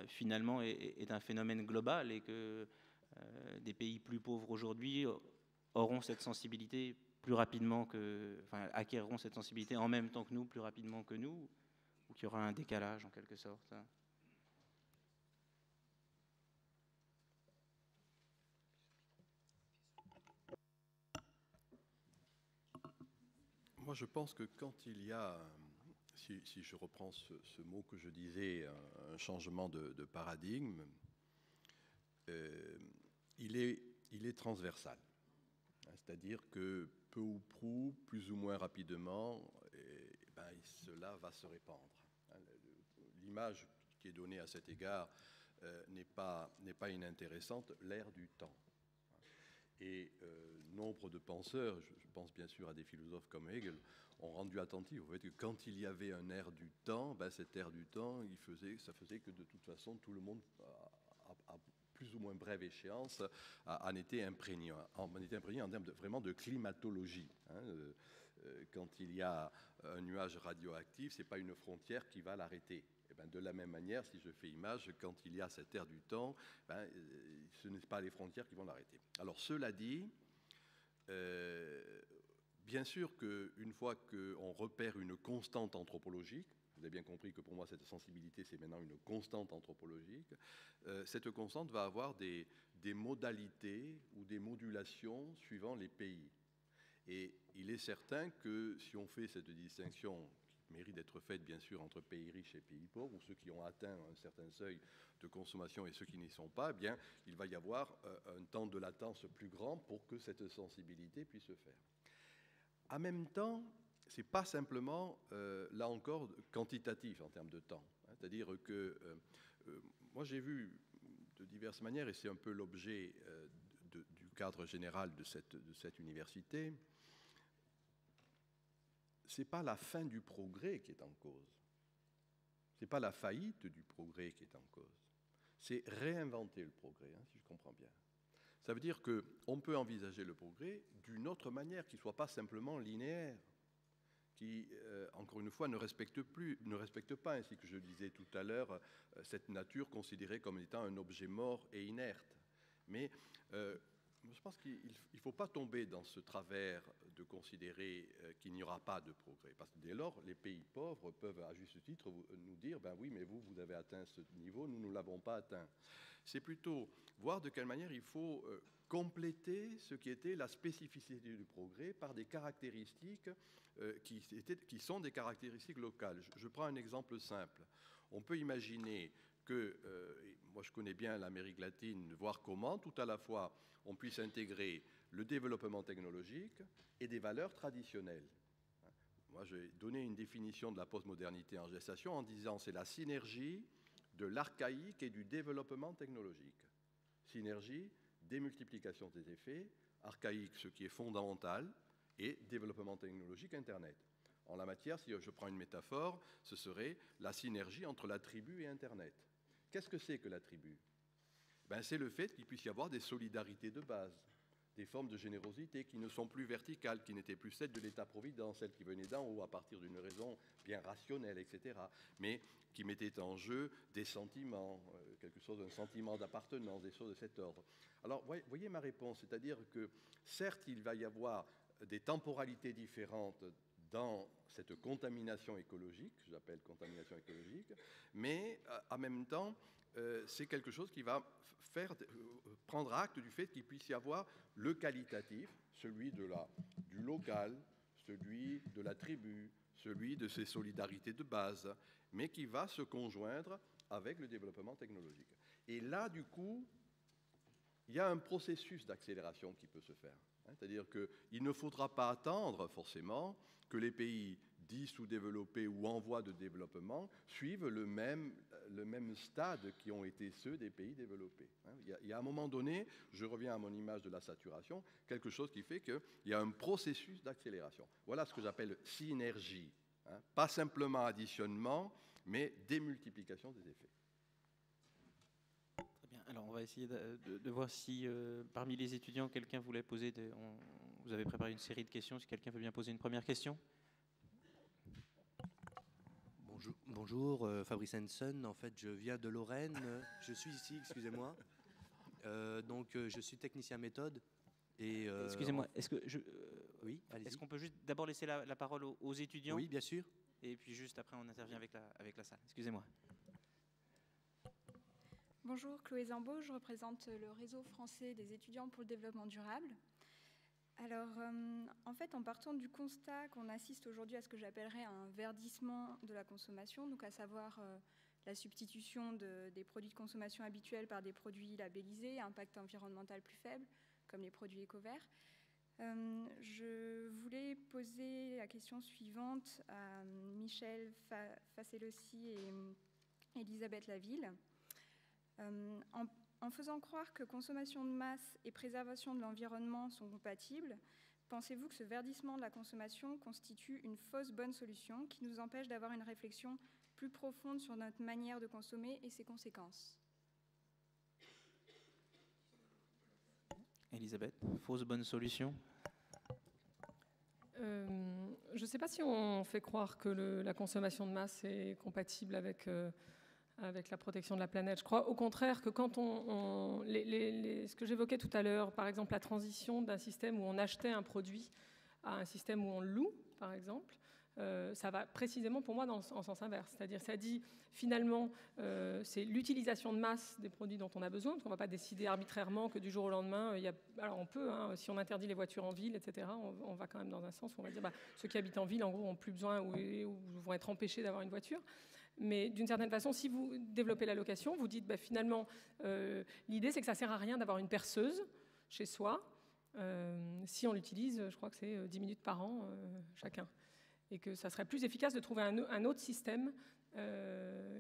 finalement est un phénomène global et que des pays plus pauvres aujourd'hui auront cette sensibilité plus rapidement acquerront cette sensibilité en même temps que nous, plus rapidement que nous, ou qu'il y aura un décalage en quelque sorte? Moi, je pense que quand il y a, si je reprends ce mot que je disais, un changement de paradigme, il est transversal. C'est-à-dire que peu ou prou, plus ou moins rapidement, cela va se répandre. L'image qui est donnée à cet égard n'est pas inintéressante, l'ère du temps. Et nombre de penseurs, je pense bien sûr à des philosophes comme Hegel, ont rendu attentif au fait que quand il y avait un air du temps, cette ère du temps, ça faisait que de toute façon tout le monde, à plus ou moins brève échéance, en était imprégné en termes vraiment de climatologie. Quand il y a un nuage radioactif, ce n'est pas une frontière qui va l'arrêter. De la même manière, si je fais image, quand il y a cette ère du temps, ce n'est pas les frontières qui vont l'arrêter. Alors cela dit, bien sûr qu'une fois qu'on repère une constante anthropologique, vous avez bien compris que pour moi cette sensibilité c'est maintenant une constante anthropologique, cette constante va avoir des modalités ou des modulations suivant les pays. Et il est certain que si on fait cette distinction qui mérite d'être faite bien sûr entre pays riches et pays pauvres, ou ceux qui ont atteint un certain seuil de consommation et ceux qui n'y sont pas, eh bien, il va y avoir un temps de latence plus grand pour que cette sensibilité puisse se faire. En même temps, ce n'est pas simplement, là encore, quantitatif en termes de temps. C'est-à-dire que moi j'ai vu de diverses manières, et c'est un peu l'objet du cadre général de cette université, ce n'est pas la fin du progrès qui est en cause. Ce n'est pas la faillite du progrès qui est en cause. C'est réinventer le progrès, si je comprends bien. Ça veut dire qu'on peut envisager le progrès d'une autre manière, qui ne soit pas simplement linéaire, qui, encore une fois, ne respecte pas, ainsi que je le disais tout à l'heure, cette nature considérée comme étant un objet mort et inerte. Mais je pense qu'il ne faut pas tomber dans ce travers de considérer qu'il n'y aura pas de progrès. Parce que dès lors, les pays pauvres peuvent, à juste titre, nous dire « ben oui, mais vous avez atteint ce niveau, nous ne l'avons pas atteint ». C'est plutôt voir de quelle manière il faut compléter ce qui était la spécificité du progrès par des caractéristiques qui sont des caractéristiques locales. Je prends un exemple simple. On peut imaginer que, moi je connais bien l'Amérique latine, voir comment tout à la fois on puisse intégrer le développement technologique et des valeurs traditionnelles. Moi j'ai donné une définition de la postmodernité en gestation en disant c'est la synergie de l'archaïque et du développement technologique. Synergie, démultiplication des effets, archaïque, ce qui est fondamental, et développement technologique, Internet. En la matière, si je prends une métaphore, ce serait la synergie entre la tribu et Internet. Qu'est-ce que c'est que la tribu ? C'est le fait qu'il puisse y avoir des solidarités de base, des formes de générosité qui ne sont plus verticales, qui n'étaient plus celles de l'État-providence, celles qui venaient d'en haut à partir d'une raison bien rationnelle, etc., mais qui mettaient en jeu des sentiments, quelque chose d'un sentiment d'appartenance, des choses de cet ordre. Alors, voyez ma réponse, c'est-à-dire que certes, il va y avoir des temporalités différentes dans cette contamination écologique, que j'appelle contamination écologique, mais en même temps, c'est quelque chose qui va prendre acte du fait qu'il puisse y avoir le qualitatif, celui du local, celui de la tribu, celui de ces solidarités de base, mais qui va se conjoindre avec le développement technologique. Et là, du coup, il y a un processus d'accélération qui peut se faire. C'est-à-dire qu'il ne faudra pas attendre forcément que les pays dits sous-développés ou en voie de développement suivent le même stade qui ont été ceux des pays développés. Il y a un moment donné, je reviens à mon image de la saturation, quelque chose qui fait qu'il y a un processus d'accélération. Voilà ce que j'appelle synergie. Pas simplement additionnement, mais démultiplication des effets. Très bien. Alors, on va essayer de voir si parmi les étudiants, quelqu'un voulait poser vous avez préparé une série de questions. Si quelqu'un veut bien poser une première question. Bonjour, Fabrice Henson. En fait, je viens de Lorraine. Je suis ici, excusez-moi. Donc, je suis technicien méthode. Excusez-moi, oui, allez-y. Est-ce qu'on peut juste d'abord laisser la parole aux étudiants? Oui, bien sûr. Et puis juste après, on intervient avec la salle. Excusez-moi. Bonjour, Chloé Zambeau, je représente le réseau français des étudiants pour le développement durable. Alors, en fait, en partant du constat qu'on assiste aujourd'hui à ce que j'appellerais un verdissement de la consommation, donc à savoir la substitution des produits de consommation habituels par des produits labellisés à impact environnemental plus faible, comme les produits éco-verts, je voulais poser la question suivante à Michel Fasselossi et Elisabeth Laville. En faisant croire que consommation de masse et préservation de l'environnement sont compatibles, pensez-vous que ce verdissement de la consommation constitue une fausse bonne solution qui nous empêche d'avoir une réflexion plus profonde sur notre manière de consommer et ses conséquences? Elisabeth, fausse bonne solution? Je ne sais pas si on fait croire que la consommation de masse est compatible avec la protection de la planète. Je crois au contraire que quand ce que j'évoquais tout à l'heure, par exemple la transition d'un système où on achetait un produit à un système où on le loue, par exemple, ça va précisément pour moi en sens inverse. C'est-à-dire ça dit finalement c'est l'utilisation de masse des produits dont on a besoin, parce qu'on ne va pas décider arbitrairement que du jour au lendemain, alors on peut, si on interdit les voitures en ville, etc., on va quand même dans un sens où on va dire ceux qui habitent en ville en gros n'ont plus besoin ou vont être empêchés d'avoir une voiture. Mais d'une certaine façon, si vous développez la location, vous dites finalement, l'idée c'est que ça ne sert à rien d'avoir une perceuse chez soi, si on l'utilise, je crois que c'est 10 minutes par an chacun. Et que ça serait plus efficace de trouver un autre système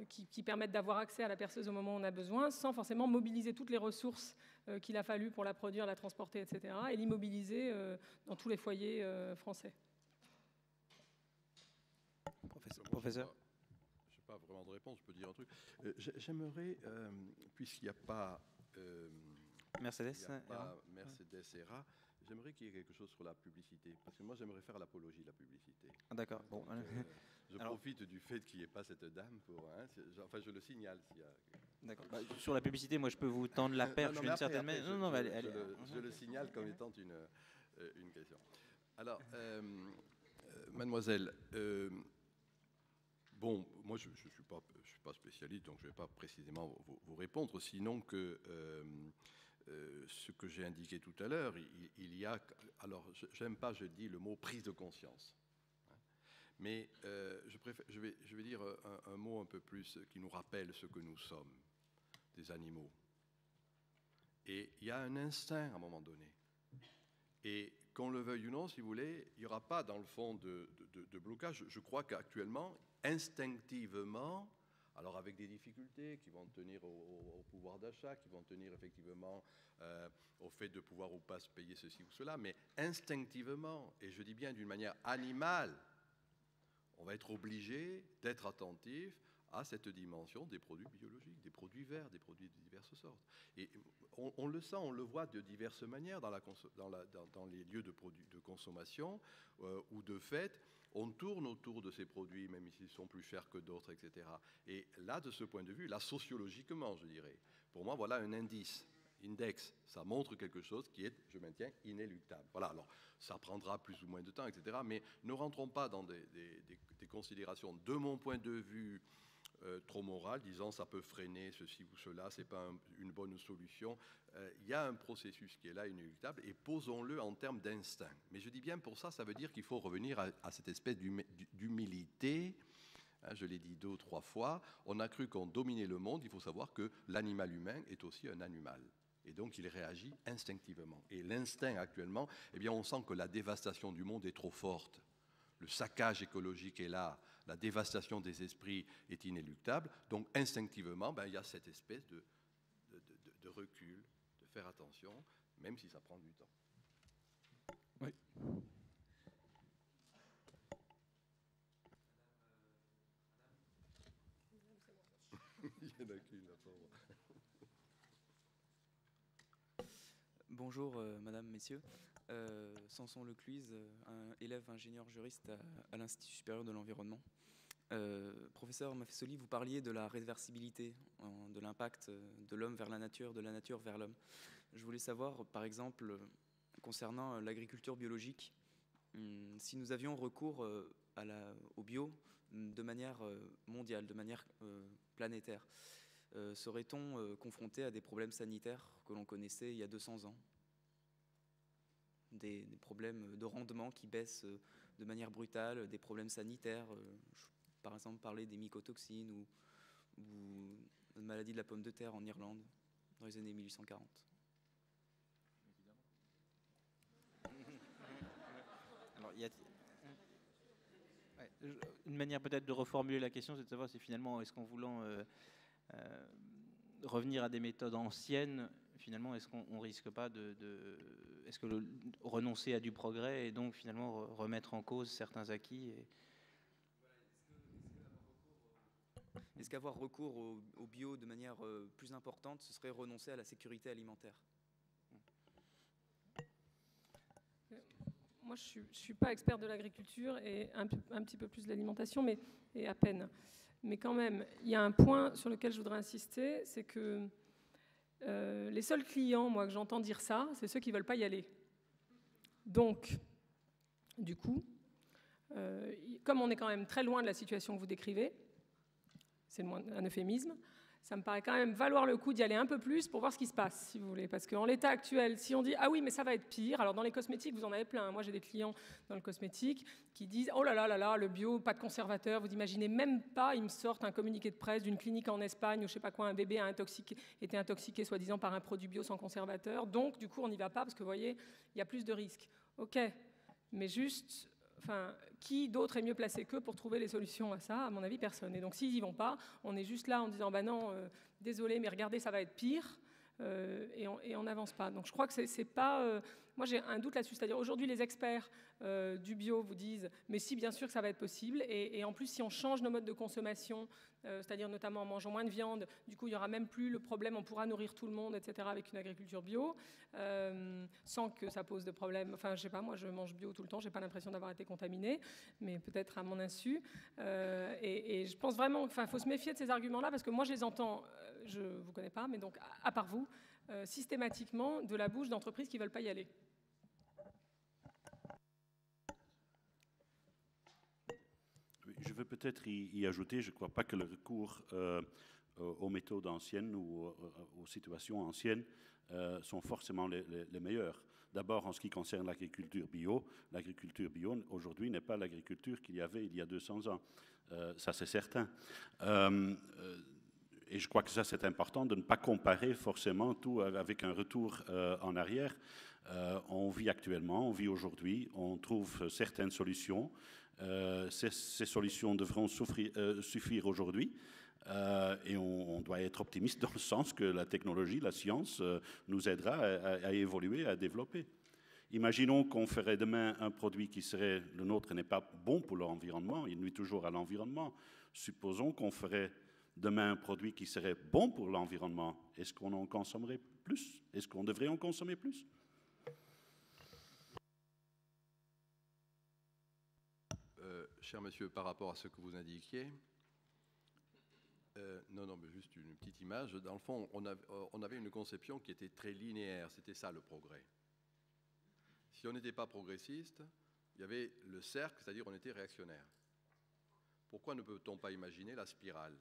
qui permette d'avoir accès à la perceuse au moment où on a besoin, sans forcément mobiliser toutes les ressources qu'il a fallu pour la produire, la transporter, etc., et l'immobiliser dans tous les foyers français. Professeur. Je n'ai pas vraiment de réponse, je peux dire un truc. J'aimerais, puisqu'il n'y a pas Mercedes ERA, j'aimerais qu'il y ait quelque chose sur la publicité, parce que moi j'aimerais faire l'apologie de la publicité. Ah, d'accord. Bon. Je profite du fait qu'il n'y ait pas cette dame pour... enfin, je le signale s'il y a... D'accord. Sur la publicité, moi je peux vous tendre la perche d'une certaine manière. Je le signale comme étant une question. Alors, mademoiselle... Bon, moi, je ne suis pas spécialiste, donc je ne vais pas précisément vous répondre, sinon que ce que j'ai indiqué tout à l'heure, il y a... Alors, j'aime pas, je dis le mot prise de conscience. Mais je vais dire un mot un peu plus qui nous rappelle ce que nous sommes, des animaux. Et il y a un instinct à un moment donné. Et qu'on le veuille ou non, si vous voulez, il n'y aura pas dans le fond de blocage. Je crois qu'actuellement, instinctivement, alors avec des difficultés qui vont tenir au pouvoir d'achat, qui vont tenir effectivement au fait de pouvoir ou pas se payer ceci ou cela, mais instinctivement, et je dis bien d'une manière animale, on va être obligé d'être attentif à cette dimension des produits biologiques, des produits verts, des produits de diverses sortes. Et on le sent, on le voit de diverses manières dans les lieux de consommation, où de fait, on tourne autour de ces produits, même s'ils sont plus chers que d'autres, etc. Et là, de ce point de vue, là, sociologiquement, je dirais, pour moi, voilà un index, ça montre quelque chose qui est, je maintiens, inéluctable. Voilà, alors, ça prendra plus ou moins de temps, etc. Mais ne rentrons pas dans des considérations, de mon point de vue, trop moral, disant ça peut freiner ceci ou cela, c'est pas une bonne solution. Il y a un processus qui est là, inéluctable, et posons-le en termes d'instinct. Mais je dis bien pour ça, ça veut dire qu'il faut revenir à cette espèce d'humilité. Je l'ai dit 2 ou 3 fois, on a cru qu'on dominait le monde, il faut savoir que l'animal humain est aussi un animal. Et donc il réagit instinctivement. Et l'instinct actuellement, eh bien, on sent que la dévastation du monde est trop forte. Le saccage écologique est là, la dévastation des esprits est inéluctable. Donc instinctivement, il y a cette espèce de recul, de faire attention, même si ça prend du temps. Oui. Il y en a qu'une, la pauvre. Bonjour, madame, messieurs. Samson Lecluise, élève ingénieur juriste à l'Institut supérieur de l'environnement. Professeur Maffesoli, vous parliez de la réversibilité, de l'impact de l'homme vers la nature, de la nature vers l'homme. Je voulais savoir, par exemple, concernant l'agriculture biologique, si nous avions recours au bio de manière mondiale, de manière planétaire, serait-on confronté à des problèmes sanitaires que l'on connaissait il y a 200 ans ? Des problèmes de rendement qui baissent de manière brutale, des problèmes sanitaires, par exemple parler des mycotoxines ou de maladie de la pomme de terre en Irlande dans les années 1840. Alors, une manière peut-être de reformuler la question, c'est de savoir si finalement, est-ce qu'en voulant revenir à des méthodes anciennes, finalement, est-ce qu'on risque pas est-ce que renoncer à du progrès et donc finalement remettre en cause certains acquis Est-ce qu'avoir recours au bio de manière plus importante, ce serait renoncer à la sécurité alimentaire ? Moi, je ne suis pas expert de l'agriculture et un petit peu plus de l'alimentation, mais et à peine. Mais quand même, il y a un point sur lequel je voudrais insister, c'est que les seuls clients, moi, que j'entends dire ça, c'est ceux qui ne veulent pas y aller. Donc, du coup, comme on est quand même très loin de la situation que vous décrivez, c'est un euphémisme, ça me paraît quand même valoir le coup d'y aller un peu plus pour voir ce qui se passe, si vous voulez. Parce qu'en l'état actuel, si on dit « Ah oui, mais ça va être pire », alors dans les cosmétiques, vous en avez plein. Moi, j'ai des clients dans le cosmétique qui disent « Oh là là là là, le bio, pas de conservateur, vous imaginez même pas, ils me sortent un communiqué de presse d'une clinique en Espagne où je sais pas quoi, un bébé a été intoxiqué soi-disant par un produit bio sans conservateur. Donc, du coup, on n'y va pas parce que, vous voyez, il y a plus de risques. » Ok, mais juste... Enfin, qui d'autre est mieux placé qu'eux pour trouver les solutions à ça ? À mon avis, personne. Et donc, s'ils n'y vont pas, on est juste là en disant « Bah non, désolé, mais regardez, ça va être pire. » Et on n'avance pas. Donc, je crois que c'est pas... moi, j'ai un doute là-dessus. C'est-à-dire, aujourd'hui, les experts du bio vous disent « Mais si, bien sûr que ça va être possible. » Et en plus, si on change nos modes de consommation, c'est-à-dire notamment en mangeant moins de viande, du coup, il n'y aura même plus le problème, on pourra nourrir tout le monde, etc., avec une agriculture bio, sans que ça pose de problème. Enfin, je sais pas, moi, je mange bio tout le temps, j'ai pas l'impression d'avoir été contaminée, mais peut-être à mon insu. Et je pense vraiment, enfin, il faut se méfier de ces arguments-là, parce que moi, je les entends, je ne vous connais pas, mais donc, à part vous, systématiquement, de la bouche d'entreprises qui ne veulent pas y aller. Je veux peut-être y ajouter, je ne crois pas que le recours aux méthodes anciennes ou aux situations anciennes sont forcément les meilleures. D'abord, en ce qui concerne l'agriculture bio aujourd'hui n'est pas l'agriculture qu'il y avait il y a 200 ans. Ça, c'est certain. Et je crois que ça, c'est important de ne pas comparer forcément tout avec un retour en arrière. On vit aujourd'hui, on trouve certaines solutions. Ces solutions devront suffire aujourd'hui et on doit être optimiste dans le sens que la technologie, la science nous aidera à évoluer, à développer. Imaginons qu'on ferait demain un produit qui serait, le nôtre n'est pas bon pour l'environnement, il nuit toujours à l'environnement. Supposons qu'on ferait demain un produit qui serait bon pour l'environnement. Est-ce qu'on en consommerait plus? Est-ce qu'on devrait en consommer plus? Cher monsieur, par rapport à ce que vous indiquiez, non, mais juste une petite image. Dans le fond, on avait une conception qui était très linéaire. C'était ça le progrès. Si on n'était pas progressiste, il y avait le cercle, c'est-à-dire on était réactionnaire. Pourquoi ne peut-on pas imaginer la spirale?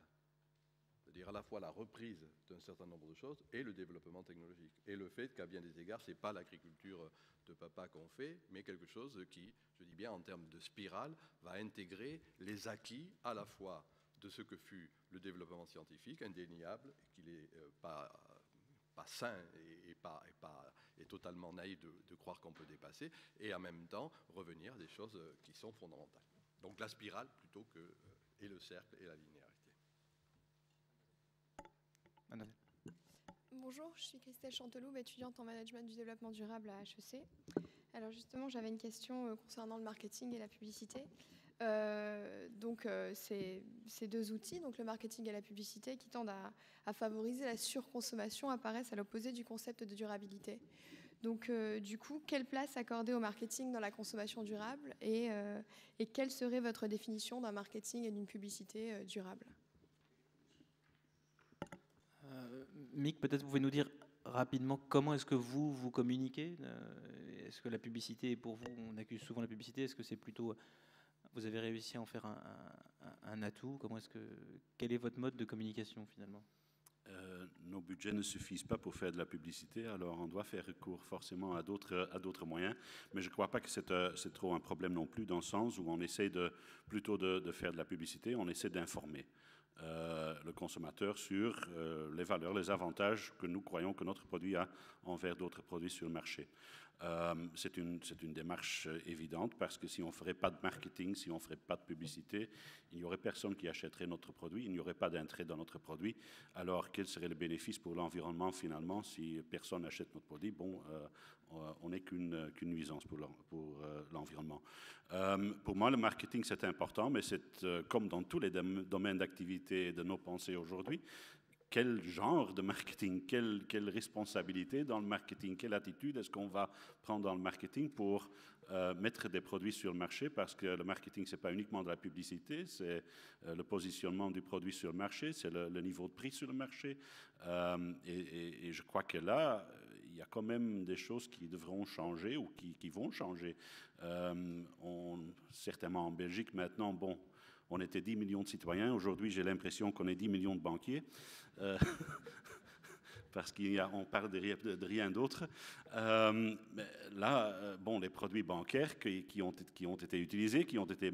dire à la fois la reprise d'un certain nombre de choses et le développement technologique. Et le fait qu'à bien des égards, ce n'est pas l'agriculture de papa qu'on fait, mais quelque chose qui, je dis bien en termes de spirale, va intégrer les acquis à la fois de ce que fut le développement scientifique, indéniable, qu'il n'est pas sain et totalement naïf de croire qu'on peut dépasser, et en même temps revenir à des choses qui sont fondamentales. Donc la spirale plutôt que et le cercle et la linéarité. Madame. Bonjour, je suis Christelle Chanteloup, étudiante en management du développement durable à HEC. Alors justement, j'avais une question concernant le marketing et la publicité. Ces deux outils, donc le marketing et la publicité, qui tendent à favoriser la surconsommation, apparaissent à l'opposé du concept de durabilité. Donc, du coup, quelle place accorder au marketing dans la consommation durable et quelle serait votre définition d'un marketing et d'une publicité durable? Mick, peut-être vous pouvez nous dire rapidement comment est-ce que vous communiquez? Est-ce que la publicité est pour vous, on accuse souvent la publicité, est-ce que c'est plutôt, vous avez réussi à en faire un atout? Quel est votre mode de communication finalement? Nos budgets ne suffisent pas pour faire de la publicité, alors on doit faire recours forcément à d'autres moyens. Mais je ne crois pas que c'est trop un problème non plus, dans le sens où on essaie plutôt de faire de la publicité, on essaie d'informer le consommateur sur les valeurs, les avantages que nous croyons que notre produit a envers d'autres produits sur le marché. C'est une démarche évidente parce que si on ne ferait pas de marketing, si on ne ferait pas de publicité, il n'y aurait personne qui achèterait notre produit, il n'y aurait pas d'intérêt dans notre produit. Alors, quel serait le bénéfice pour l'environnement finalement si personne n'achète notre produit? Bon, on n'est qu'une nuisance pour l'environnement. Pour moi, le marketing, c'est important, mais c'est comme dans tous les domaines d'activité de nos pensées aujourd'hui. Quel genre de marketing, quelle responsabilité dans le marketing, quelle attitude est-ce qu'on va prendre dans le marketing pour mettre des produits sur le marché? Parce que le marketing, ce n'est pas uniquement de la publicité, c'est le positionnement du produit sur le marché, c'est le niveau de prix sur le marché. Et je crois que là, il y a quand même des choses qui devront changer ou qui vont changer. Certainement en Belgique maintenant, bon, on était 10 millions de citoyens. Aujourd'hui, j'ai l'impression qu'on est 10 millions de banquiers. Parce qu'on parle de rien d'autre. Là, bon, les produits bancaires qui ont été utilisés, qui ont été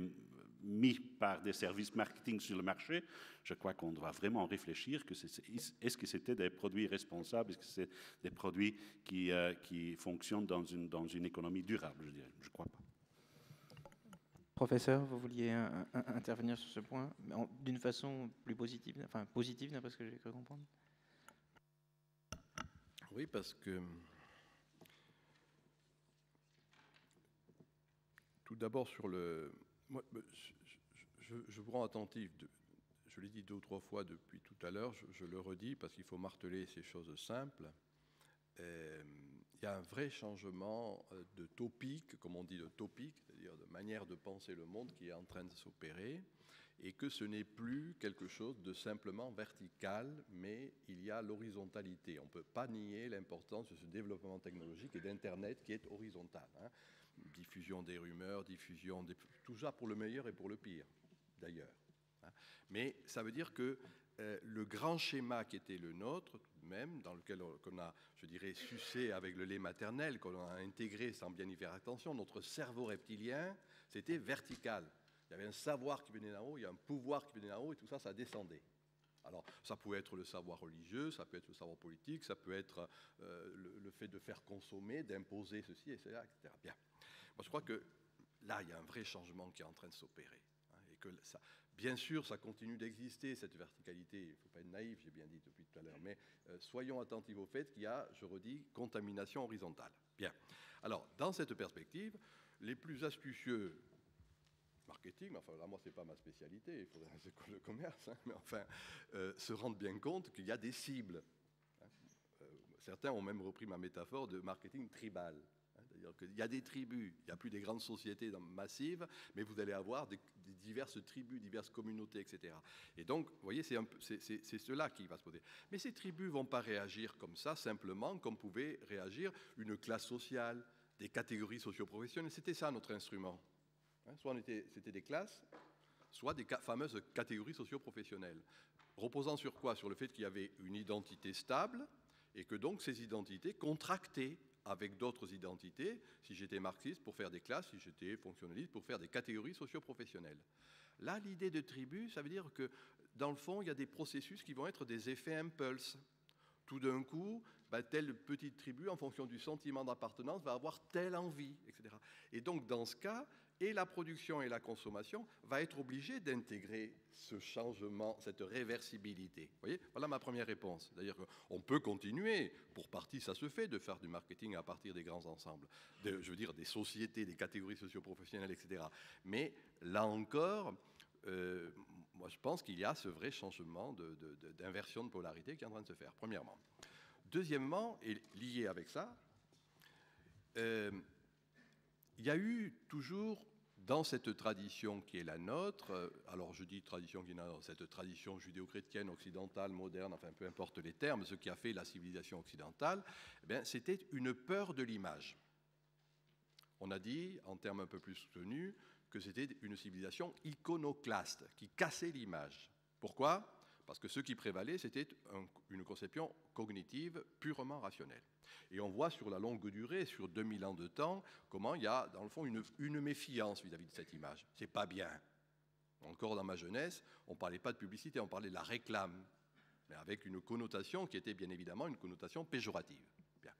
mis par des services marketing sur le marché, je crois qu'on doit vraiment réfléchir est-ce que c'était des produits responsables, est-ce que c'est des produits qui fonctionnent dans une économie durable, je dirais. Je ne crois pas. Professeur, vous vouliez intervenir sur ce point d'une façon plus positive, enfin positive d'après ce que j'ai cru comprendre. Oui, parce que tout d'abord sur le... Moi, je vous rends attentif, je l'ai dit 2 ou 3 fois depuis tout à l'heure, je le redis parce qu'il faut marteler ces choses simples. Il y a un vrai changement de topique, comme on dit de topique, c'est-à-dire de manière de penser le monde qui est en train de s'opérer, et que ce n'est plus quelque chose de simplement vertical, mais il y a l'horizontalité. On ne peut pas nier l'importance de ce développement technologique et d'Internet qui est horizontal. Diffusion des rumeurs, tout ça pour le meilleur et pour le pire, d'ailleurs. Mais ça veut dire que le grand schéma qui était le nôtre, même, dans lequel on a, je dirais, sucé avec le lait maternel, qu'on a intégré sans bien y faire attention, notre cerveau reptilien, c'était vertical. Il y avait un savoir qui venait d'en haut, il y a un pouvoir qui venait d'en haut, et tout ça, ça descendait. Alors, ça peut être le savoir religieux, ça peut être le savoir politique, ça peut être le fait de faire consommer, d'imposer ceci, etc., etc. Bien. Moi, je crois que là, il y a un vrai changement qui est en train de s'opérer. Et que ça, bien sûr, ça continue d'exister, cette verticalité. Il ne faut pas être naïf, j'ai bien dit depuis tout à l'heure. Mais soyons attentifs au fait qu'il y a, je redis, contamination horizontale. Bien. Alors, dans cette perspective, les plus astucieux marketing, enfin là, moi, ce n'est pas ma spécialité, il faudrait des écoles de commerce, mais enfin, se rendent bien compte qu'il y a des cibles. Certains ont même repris ma métaphore de marketing tribal. C'est-à-dire qu'il y a des tribus, il n'y a plus des grandes sociétés massives, mais vous allez avoir des diverses tribus, diverses communautés, etc. Et donc, vous voyez, c'est cela qui va se poser. Mais ces tribus ne vont pas réagir comme ça, simplement, comme pouvait réagir une classe sociale, des catégories socio-professionnelles. C'était ça notre instrument. Soit c'était des classes, soit des fameuses catégories socio-professionnelles. Reposant sur quoi? Sur le fait qu'il y avait une identité stable et que donc ces identités contractaient avec d'autres identités, si j'étais marxiste pour faire des classes, si j'étais fonctionnaliste pour faire des catégories socio-professionnelles. Là, l'idée de tribu, ça veut dire que dans le fond, il y a des processus qui vont être des effets impulses. Tout d'un coup, telle petite tribu, en fonction du sentiment d'appartenance, va avoir telle envie, etc. Et donc, dans ce cas, et la production et la consommation va être obligée d'intégrer ce changement, cette réversibilité. Vous voyez, voilà ma première réponse. C'est-à-dire qu'on peut continuer, pour partie ça se fait, de faire du marketing à partir des grands ensembles, je veux dire des sociétés, des catégories socio-professionnelles, etc. Mais là encore, moi je pense qu'il y a ce vrai changement d'inversion de polarité qui est en train de se faire, premièrement. Deuxièmement, et lié avec ça, il y a eu toujours dans cette tradition qui est la nôtre, alors je dis tradition qui est la nôtre, cette tradition judéo-chrétienne, occidentale, moderne, enfin peu importe les termes, ce qui a fait la civilisation occidentale, c'était une peur de l'image. On a dit, en termes un peu plus soutenus, que c'était une civilisation iconoclaste, qui cassait l'image. Pourquoi ? Parce que ce qui prévalait, c'était une conception cognitive purement rationnelle. Et on voit sur la longue durée, sur 2000 ans de temps, comment il y a, dans le fond, une méfiance vis-à-vis de cette image. C'est pas bien. Encore dans ma jeunesse, on ne parlait pas de publicité, on parlait de la réclame, mais avec une connotation qui était bien évidemment une connotation péjorative. Bien.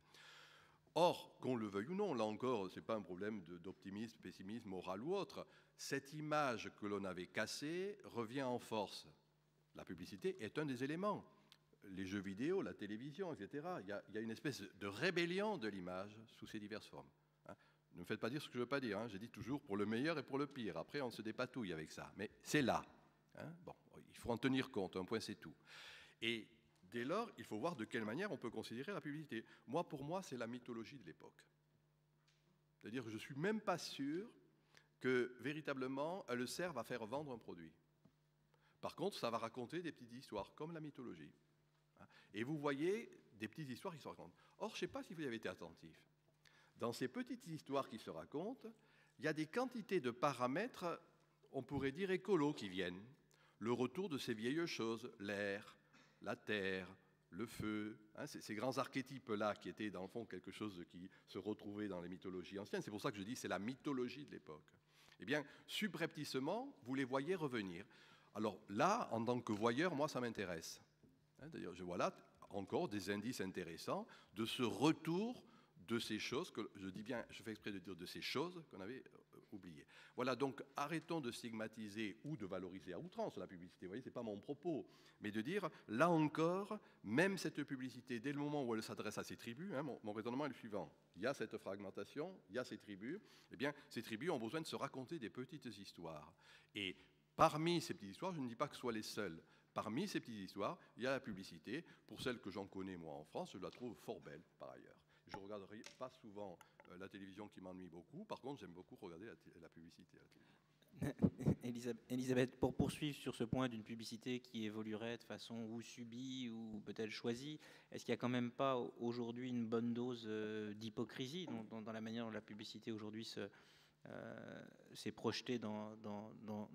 Or, qu'on le veuille ou non, là encore, ce n'est pas un problème d'optimisme, pessimisme, moral ou autre, cette image que l'on avait cassée revient en force. La publicité est un des éléments. Les jeux vidéo, la télévision, etc. Il y a une espèce de rébellion de l'image sous ses diverses formes. Ne me faites pas dire ce que je ne veux pas dire. J'ai dit toujours pour le meilleur et pour le pire. Après, on se dépatouille avec ça. Mais c'est là. Bon, il faut en tenir compte. Un point, c'est tout. Et dès lors, il faut voir de quelle manière on peut considérer la publicité. Moi, pour moi, c'est la mythologie de l'époque. C'est-à-dire que je ne suis même pas sûr que, véritablement, elle serve à faire vendre un produit. Par contre, ça va raconter des petites histoires, comme la mythologie. Et vous voyez des petites histoires qui se racontent. Or, je ne sais pas si vous avez été attentif. Dans ces petites histoires qui se racontent, il y a des quantités de paramètres, on pourrait dire écolos, qui viennent. Le retour de ces vieilles choses, l'air, la terre, le feu, ces grands archétypes-là qui étaient dans le fond quelque chose qui se retrouvait dans les mythologies anciennes. C'est pour ça que je dis que c'est la mythologie de l'époque. Eh bien, subrepticement, vous les voyez revenir. Alors là, en tant que voyeur, moi, ça m'intéresse. D'ailleurs, je vois là encore des indices intéressants de ce retour de ces choses, que je dis bien, je fais exprès de dire de ces choses qu'on avait oubliées. Voilà, donc arrêtons de stigmatiser ou de valoriser à outrance la publicité. Vous voyez, ce n'est pas mon propos, mais de dire, là encore, même cette publicité, dès le moment où elle s'adresse à ces tribus, mon raisonnement est le suivant. Il y a cette fragmentation, il y a ces tribus, eh bien, ces tribus ont besoin de se raconter des petites histoires. Et parmi ces petites histoires, je ne dis pas que ce soit les seules. Parmi ces petites histoires, il y a la publicité. Pour celle que j'en connais, moi, en France, je la trouve fort belle, par ailleurs. Je ne regarde pas souvent la télévision qui m'ennuie beaucoup. Par contre, j'aime beaucoup regarder la publicité. Elisabeth, pour poursuivre sur ce point d'une publicité qui évoluerait de façon ou subie ou peut-être choisie, est-ce qu'il n'y a quand même pas aujourd'hui une bonne dose d'hypocrisie dans la manière dont la publicité aujourd'hui s'est projetée dans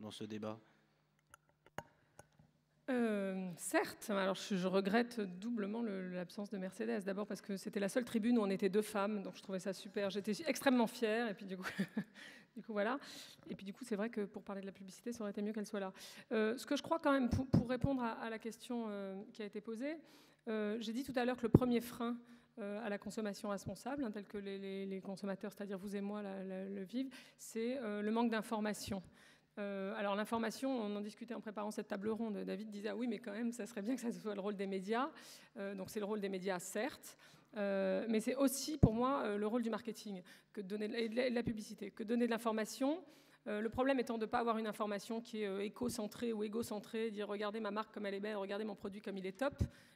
ce débat ? Certes, alors je regrette doublement l'absence de Mercedes. D'abord parce que c'était la seule tribune où on était deux femmes, donc je trouvais ça super. J'étais extrêmement fière, et puis du coup, voilà. Et puis du coup, c'est vrai que pour parler de la publicité, ça aurait été mieux qu'elle soit là. Ce que je crois quand même, pour répondre à la question qui a été posée, j'ai dit tout à l'heure que le premier frein à la consommation responsable, tel que les consommateurs, c'est-à-dire vous et moi, le vivent, c'est le manque d'information. Alors l'information, on en discutait en préparant cette table ronde, David disait « Ah oui, mais quand même, ça serait bien que ça soit le rôle des médias ». Donc c'est le rôle des médias, certes, mais c'est aussi pour moi le rôle du marketing et de la publicité, que donner de l'information. Le problème étant de ne pas avoir une information qui est éco-centrée ou égocentrée, dire « Regardez ma marque comme elle est belle, regardez mon produit comme il est top »,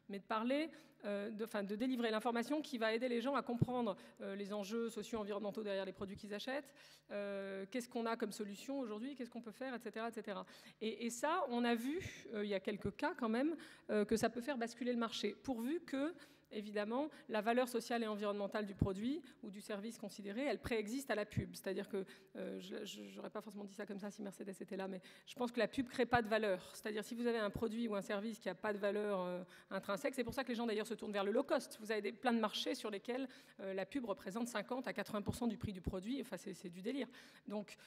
mais de parler, de délivrer l'information qui va aider les gens à comprendre les enjeux socio-environnementaux derrière les produits qu'ils achètent, qu'est-ce qu'on a comme solution aujourd'hui, qu'est-ce qu'on peut faire, etc. etc. Et ça, on a vu, il y a quelques cas quand même, que ça peut faire basculer le marché, pourvu que évidemment, la valeur sociale et environnementale du produit ou du service considéré, elle préexiste à la pub. C'est-à-dire que, je n'aurais pas forcément dit ça comme ça si Mercedes était là, mais je pense que la pub ne crée pas de valeur. C'est-à-dire si vous avez un produit ou un service qui n'a pas de valeur intrinsèque, c'est pour ça que les gens d'ailleurs se tournent vers le low cost. Vous avez plein de marchés sur lesquels la pub représente 50 à 80% du prix du produit. Enfin, c'est du délire. Donc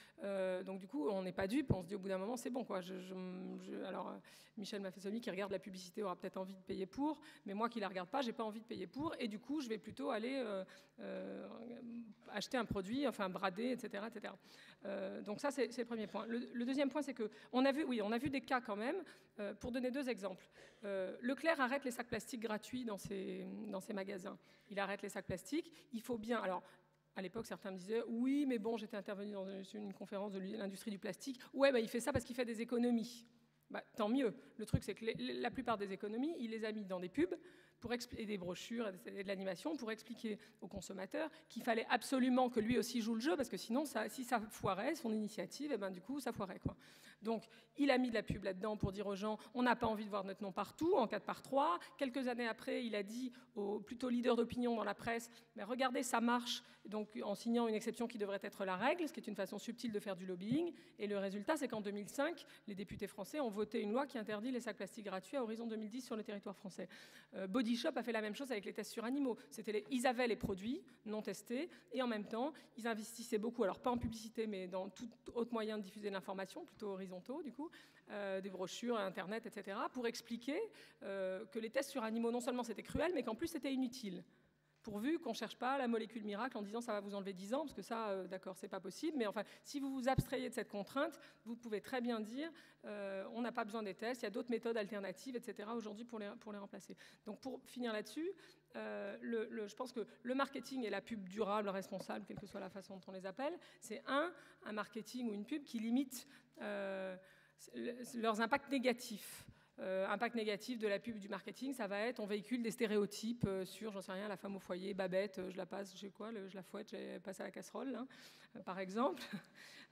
du coup, on n'est pas dupe. On se dit au bout d'un moment, c'est bon, quoi. Alors, Michel Maffesoli qui regarde la publicité aura peut-être envie de payer pour, mais moi qui la regarde pas, j'ai pas envie de payer pour, et du coup, je vais plutôt aller acheter un produit, enfin brader, etc., etc. Donc ça, c'est le premier point. Le deuxième point, c'est que on a vu des cas quand même. Pour donner 2 exemples, Leclerc arrête les sacs plastiques gratuits dans ses magasins. Il arrête les sacs plastiques. Il faut bien. Alors, à l'époque, certains me disaient « Oui, mais bon, j'étais intervenu dans une conférence de l'industrie du plastique. Ouais, il fait ça parce qu'il fait des économies. » Tant mieux. Le truc, c'est que la plupart des économies, il les a mis dans des pubs et des brochures et de l'animation pour expliquer aux consommateurs qu'il fallait absolument que lui aussi joue le jeu, parce que sinon, si ça foirait, son initiative, et du coup, ça foirait, quoi. Donc, il a mis de la pub là-dedans pour dire aux gens « On n'a pas envie de voir notre nom partout, en 4x3 ». Quelques années après, il a dit aux plutôt leaders d'opinion dans la presse « Mais regardez, ça marche », donc en signant une exception qui devrait être la règle, ce qui est une façon subtile de faire du lobbying. Et le résultat, c'est qu'en 2005, les députés français ont voté une loi qui interdit les sacs plastiques gratuits à horizon 2010 sur le territoire français. Body Shop a fait la même chose avec les tests sur animaux. Ils avaient les produits non testés, et en même temps, ils investissaient beaucoup, alors pas en publicité, mais dans tout autre moyen de diffuser de l'information, plutôt horizontaux du coup, des brochures, Internet, etc., pour expliquer que les tests sur animaux, non seulement c'était cruel, mais qu'en plus c'était inutile. Pourvu qu'on ne cherche pas la molécule miracle en disant ça va vous enlever 10 ans, parce que ça, d'accord, c'est pas possible. Mais enfin, si vous vous abstrayez de cette contrainte, vous pouvez très bien dire on n'a pas besoin des tests, il y a d'autres méthodes alternatives, etc. aujourd'hui pour les remplacer. Donc pour finir là-dessus, je pense que le marketing et la pub durable, responsable, quelle que soit la façon dont on les appelle, c'est un marketing ou une pub qui limite leurs impacts négatifs. Impact négatif de la pub du marketing, ça va être on véhicule des stéréotypes sur, j'en sais rien, la femme au foyer, Babette, je la passe, je la fouette, je passe à la casserole, hein, par exemple.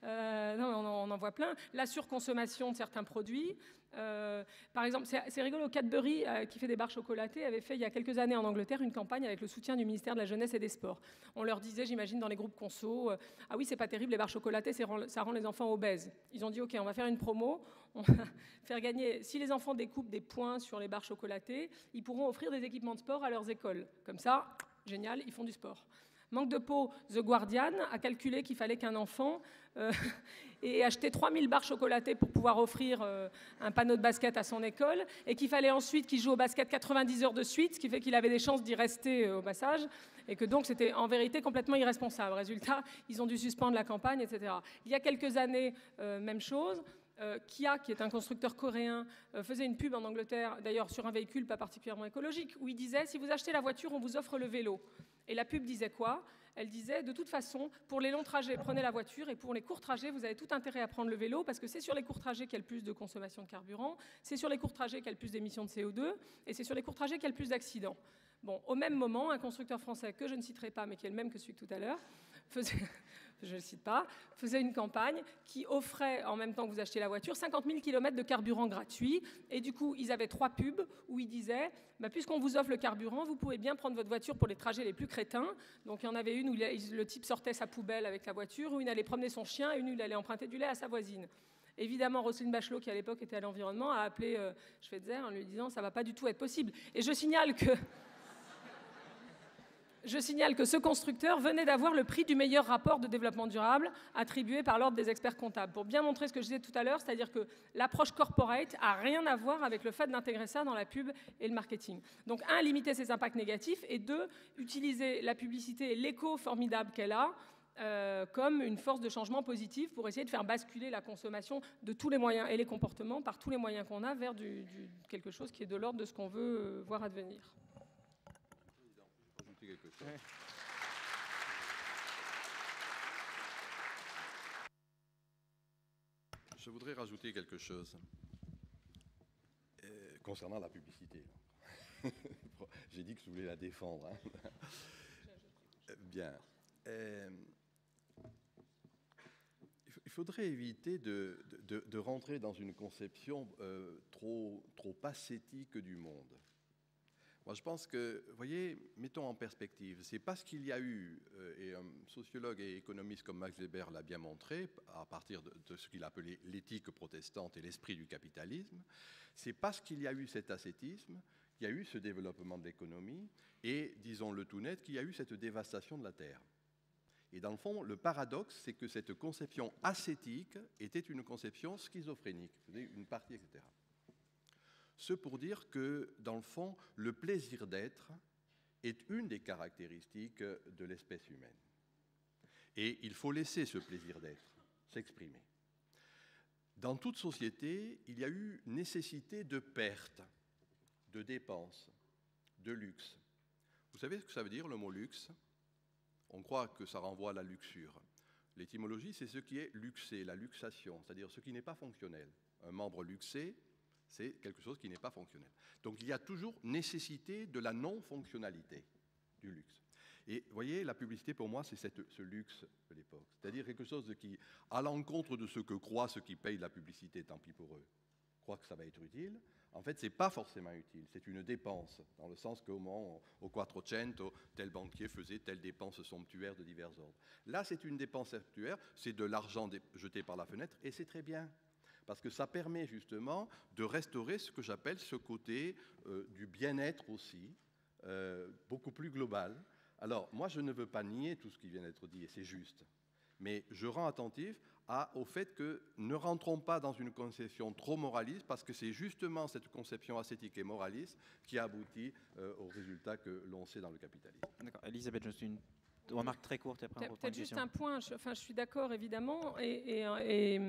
On en voit plein. La surconsommation de certains produits. Par exemple, c'est rigolo, Cadbury, qui fait des barres chocolatées, avait fait il y a quelques années en Angleterre une campagne avec le soutien du ministère de la Jeunesse et des Sports. On leur disait, j'imagine, dans les groupes conso, ah oui, c'est pas terrible, les barres chocolatées, ça rend les enfants obèses. Ils ont dit, ok, on va faire une promo, on va faire gagner, si les enfants découpent des points sur les barres chocolatées, ils pourront offrir des équipements de sport à leurs écoles. Comme ça, génial, ils font du sport. Manque de peau, The Guardian a calculé qu'il fallait qu'un enfant ait acheté 3000 barres chocolatées pour pouvoir offrir un panneau de basket à son école, et qu'il fallait ensuite qu'il joue au basket 90 heures de suite, ce qui fait qu'il avait des chances d'y rester au passage, et que donc c'était en vérité complètement irresponsable. Résultat, ils ont dû suspendre la campagne, etc. Il y a quelques années, même chose. Kia, qui est un constructeur coréen, faisait une pub en Angleterre, d'ailleurs sur un véhicule pas particulièrement écologique, où il disait « Si vous achetez la voiture, on vous offre le vélo ». Et la pub disait quoi ? Elle disait « De toute façon, pour les longs trajets, prenez la voiture, et pour les courts trajets, vous avez tout intérêt à prendre le vélo, parce que c'est sur les courts trajets qu'il y a le plus de consommation de carburant, c'est sur les courts trajets qu'il y a le plus d'émissions de CO2, et c'est sur les courts trajets qu'il y a le plus d'accidents. » Bon, au même moment, un constructeur français, que je ne citerai pas, mais qui est le même que celui de tout à l'heure, je ne le cite pas, faisait une campagne qui offrait, en même temps que vous achetez la voiture, 50 000 km de carburant gratuit. Et du coup, ils avaient 3 pubs où ils disaient puisqu'on vous offre le carburant, vous pouvez bien prendre votre voiture pour les trajets les plus crétins. Donc il y en avait une où le type sortait sa poubelle avec la voiture, où il allait promener son chien, et une où il allait emprunter du lait à sa voisine. Évidemment, Roselyne Bachelot, qui à l'époque était à l'environnement, a appelé Schweitzer en lui disant ça ne va pas du tout être possible. Et je signale que ce constructeur venait d'avoir le prix du meilleur rapport de développement durable attribué par l'ordre des experts comptables. Pour bien montrer ce que je disais tout à l'heure, c'est-à-dire que l'approche corporate n'a rien à voir avec le fait d'intégrer ça dans la pub et le marketing. Donc, un, limiter ses impacts négatifs, et deux, utiliser la publicité et l'écho formidable qu'elle a comme une force de changement positif pour essayer de faire basculer la consommation de tous les moyens et les comportements par tous les moyens qu'on a vers quelque chose qui est de l'ordre de ce qu'on veut voir advenir. Quelque chose. Je voudrais rajouter quelque chose concernant la publicité. J'ai dit que je voulais la défendre. Hein. Bien. Il faudrait éviter de rentrer dans une conception trop ascétique du monde. Moi, je pense que, vous voyez, mettons en perspective, c'est parce qu'il y a eu, et un sociologue et économiste comme Max Weber l'a bien montré, à partir de ce qu'il appelait l'éthique protestante et l'esprit du capitalisme, c'est parce qu'il y a eu cet ascétisme, qu'il y a eu ce développement de l'économie, et, disons-le tout net, qu'il y a eu cette dévastation de la terre. Et dans le fond, le paradoxe, c'est que cette conception ascétique était une conception schizophrénique, une partie, etc. Ce pour dire que, dans le fond, le plaisir d'être est une des caractéristiques de l'espèce humaine. Et il faut laisser ce plaisir d'être s'exprimer. Dans toute société, il y a eu nécessité de perte, de dépenses, de luxe. Vous savez ce que ça veut dire, le mot luxe? On croit que ça renvoie à la luxure. L'étymologie, c'est ce qui est luxé, la luxation, c'est-à-dire ce qui n'est pas fonctionnel. Un membre luxé, c'est quelque chose qui n'est pas fonctionnel. Donc il y a toujours nécessité de la non-fonctionnalité du luxe. Et vous voyez, la publicité pour moi, c'est ce luxe de l'époque. C'est-à-dire quelque chose qui, à l'encontre de ce que croient ceux qui payent la publicité, tant pis pour eux, croient que ça va être utile. En fait, ce n'est pas forcément utile, c'est une dépense, dans le sens qu'au moment, au Quattrocento, tel banquier faisait telle dépense somptuaire de divers ordres. Là, c'est une dépense somptuaire, c'est de l'argent jeté par la fenêtre, et c'est très bien. Parce que ça permet justement de restaurer ce que j'appelle ce côté du bien-être aussi, beaucoup plus global. Alors, moi, je ne veux pas nier tout ce qui vient d'être dit, et c'est juste. Mais je rends attentif au fait que ne rentrons pas dans une conception trop moraliste, parce que c'est justement cette conception ascétique et moraliste qui aboutit au résultat que l'on sait dans le capitalisme. D'accord. Elisabeth, juste une remarque très courte et après on reprend peut-être juste un point, je suis d'accord évidemment, et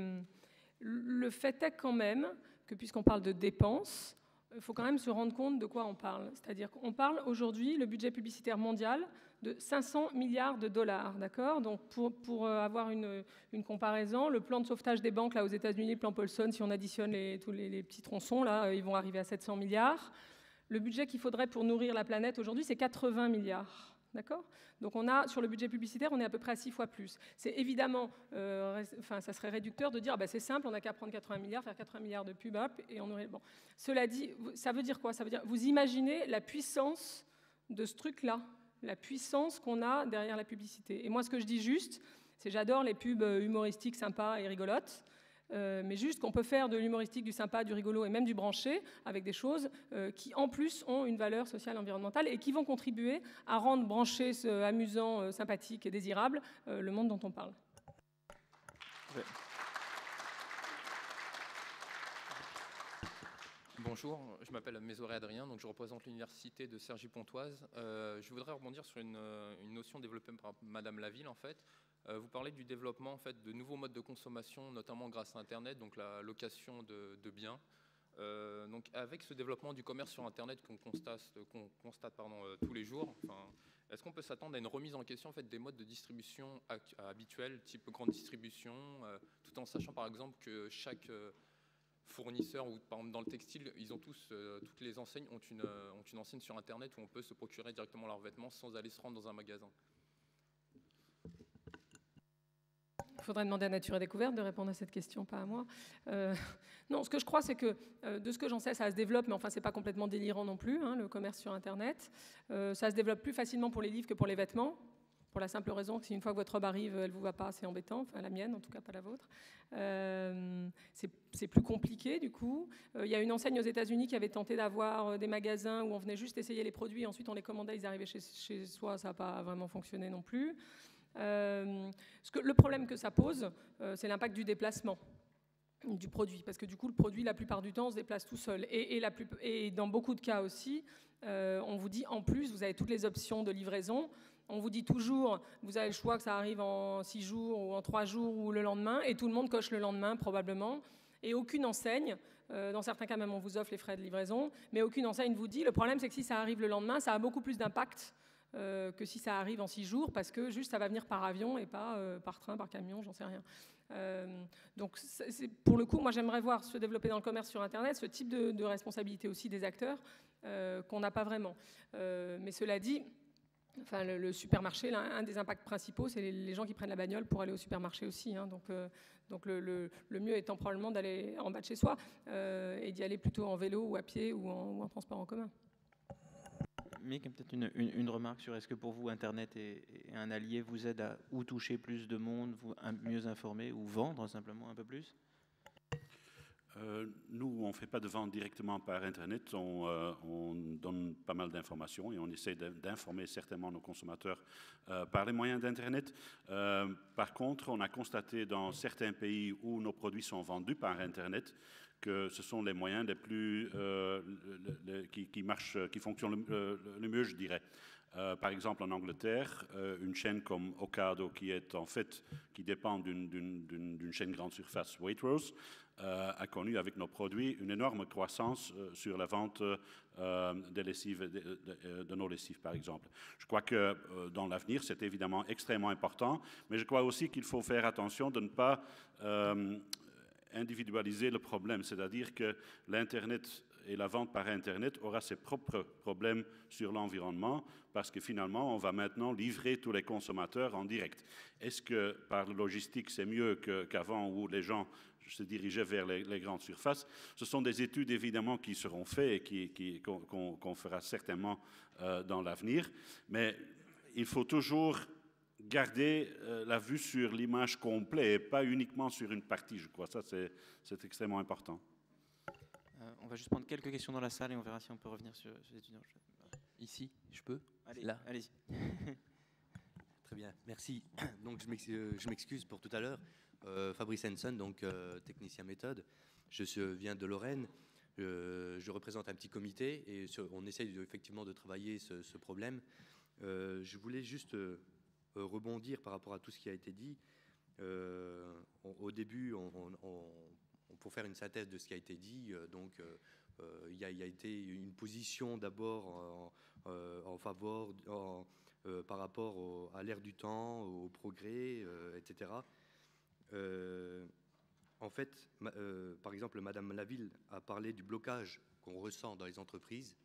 le fait est quand même que, puisqu'on parle de dépenses, il faut quand même se rendre compte de quoi on parle. C'est-à-dire qu'on parle aujourd'hui, le budget publicitaire mondial, de 500 milliards de dollars, d'accord ? Donc pour avoir une comparaison, le plan de sauvetage des banques là aux États-Unis, le plan Paulson, si on additionne tous les petits tronçons, là, ils vont arriver à 700 milliards. Le budget qu'il faudrait pour nourrir la planète aujourd'hui, c'est 80 milliards. D'accord ? Donc sur le budget publicitaire, on est à peu près à 6 fois plus. C'est évidemment, ça serait réducteur de dire, c'est simple, on n'a qu'à prendre 80 milliards, faire 80 milliards de pub, hop, et on aurait... Bon. Cela dit, ça veut dire quoi ? Ça veut dire, vous imaginez la puissance de ce truc-là, la puissance qu'on a derrière la publicité. Et moi, ce que je dis juste, c'est j'adore les pubs humoristiques sympas et rigolotes, mais juste qu'on peut faire de l'humoristique, du sympa, du rigolo et même du branché avec des choses qui en plus ont une valeur sociale, environnementale et qui vont contribuer à rendre branché, amusant, sympathique et désirable le monde dont on parle. Ouais. Bonjour, je m'appelle Mésoré Adrien, donc je représente l'université de Cergy-Pontoise. Je voudrais rebondir sur une notion développée par Madame Laville en fait. Vous parlez du développement en fait, de nouveaux modes de consommation, notamment grâce à Internet, donc la location de biens. Donc avec ce développement du commerce sur Internet qu'on constate tous les jours, est-ce qu'on peut s'attendre à une remise en question en fait, des modes de distribution habituels, type grande distribution, tout en sachant par exemple que chaque fournisseurs ou par exemple dans le textile, ils ont toutes les enseignes ont une enseigne sur Internet où on peut se procurer directement leurs vêtements sans aller se rendre dans un magasin. Il faudrait demander à Nature et Découverte de répondre à cette question, pas à moi. Non, ce que je crois, c'est que, de ce que j'en sais, ça se développe, mais enfin, c'est pas complètement délirant non plus, le commerce sur Internet. Ça se développe plus facilement pour les livres que pour les vêtements, pour la simple raison que si une fois que votre robe arrive, elle ne vous va pas, c'est embêtant, enfin la mienne, en tout cas pas la vôtre. C'est plus compliqué, du coup. Il y a une enseigne aux États-Unis qui avait tenté d'avoir des magasins où on venait juste essayer les produits, ensuite on les commandait, ils arrivaient chez soi, ça n'a pas vraiment fonctionné non plus. Le problème que ça pose, c'est l'impact du déplacement du produit, parce que du coup le produit la plupart du temps se déplace tout seul et dans beaucoup de cas aussi on vous dit en plus vous avez toutes les options de livraison, on vous dit toujours vous avez le choix que ça arrive en 6 jours ou en 3 jours ou le lendemain et tout le monde coche le lendemain probablement et aucune enseigne, dans certains cas même on vous offre les frais de livraison, mais aucune enseigne vous dit le problème c'est que si ça arrive le lendemain ça a beaucoup plus d'impact que si ça arrive en 6 jours, parce que juste ça va venir par avion et pas par train, par camion, j'en sais rien. Donc pour le coup, moi j'aimerais voir se développer dans le commerce sur Internet ce type de responsabilité aussi des acteurs qu'on n'a pas vraiment. Mais cela dit, le supermarché, là, un des impacts principaux, c'est les gens qui prennent la bagnole pour aller au supermarché aussi. Donc le mieux étant probablement d'aller en bas de chez soi et d'y aller plutôt en vélo ou à pied ou en transport en commun. Mick, peut-être une remarque sur est-ce que pour vous, Internet est un allié, vous aide à ou toucher plus de monde, mieux informer, ou vendre simplement un peu plus? Nous, on ne fait pas de vente directement par Internet, on donne pas mal d'informations et on essaie d'informer certainement nos consommateurs par les moyens d'Internet. Par contre, on a constaté dans certains pays où nos produits sont vendus par Internet que ce sont les moyens les plus, qui marchent, qui fonctionnent le mieux, je dirais. Par exemple, en Angleterre, une chaîne comme Ocado, qui dépend d'une chaîne grande surface, Waitrose, a connu avec nos produits une énorme croissance sur la vente des lessives, de nos lessives, par exemple. Je crois que dans l'avenir, c'est évidemment extrêmement important, mais je crois aussi qu'il faut faire attention de ne pas individualiser le problème, c'est-à-dire que l'Internet et la vente par Internet aura ses propres problèmes sur l'environnement parce que finalement, on va maintenant livrer tous les consommateurs en direct. Est-ce que par la logistique, c'est mieux qu'avant où les gens se dirigeaient vers les grandes surfaces? Ce sont des études évidemment qui seront faites et qu'on fera certainement dans l'avenir, mais il faut toujours garder la vue sur l'image complète et pas uniquement sur une partie, je crois. Ça, c'est extrêmement important. On va juste prendre quelques questions dans la salle et on verra si on peut revenir sur les étudiants. Ici, je peux? Allez, là. Allez-y. Très bien, merci. Donc je m'excuse pour tout à l'heure. Fabrice Henson, donc technicien méthode. Je viens de Lorraine. Je représente un petit comité et on essaye effectivement de travailler ce problème. Je voulais juste rebondir par rapport à tout ce qui a été dit. Au début, pour faire une synthèse de ce qui a été dit, il y a été une position d'abord en faveur par rapport à l'ère du temps, au progrès, etc. En fait, par exemple, Madame Laville a parlé du blocage qu'on ressent dans les entreprises.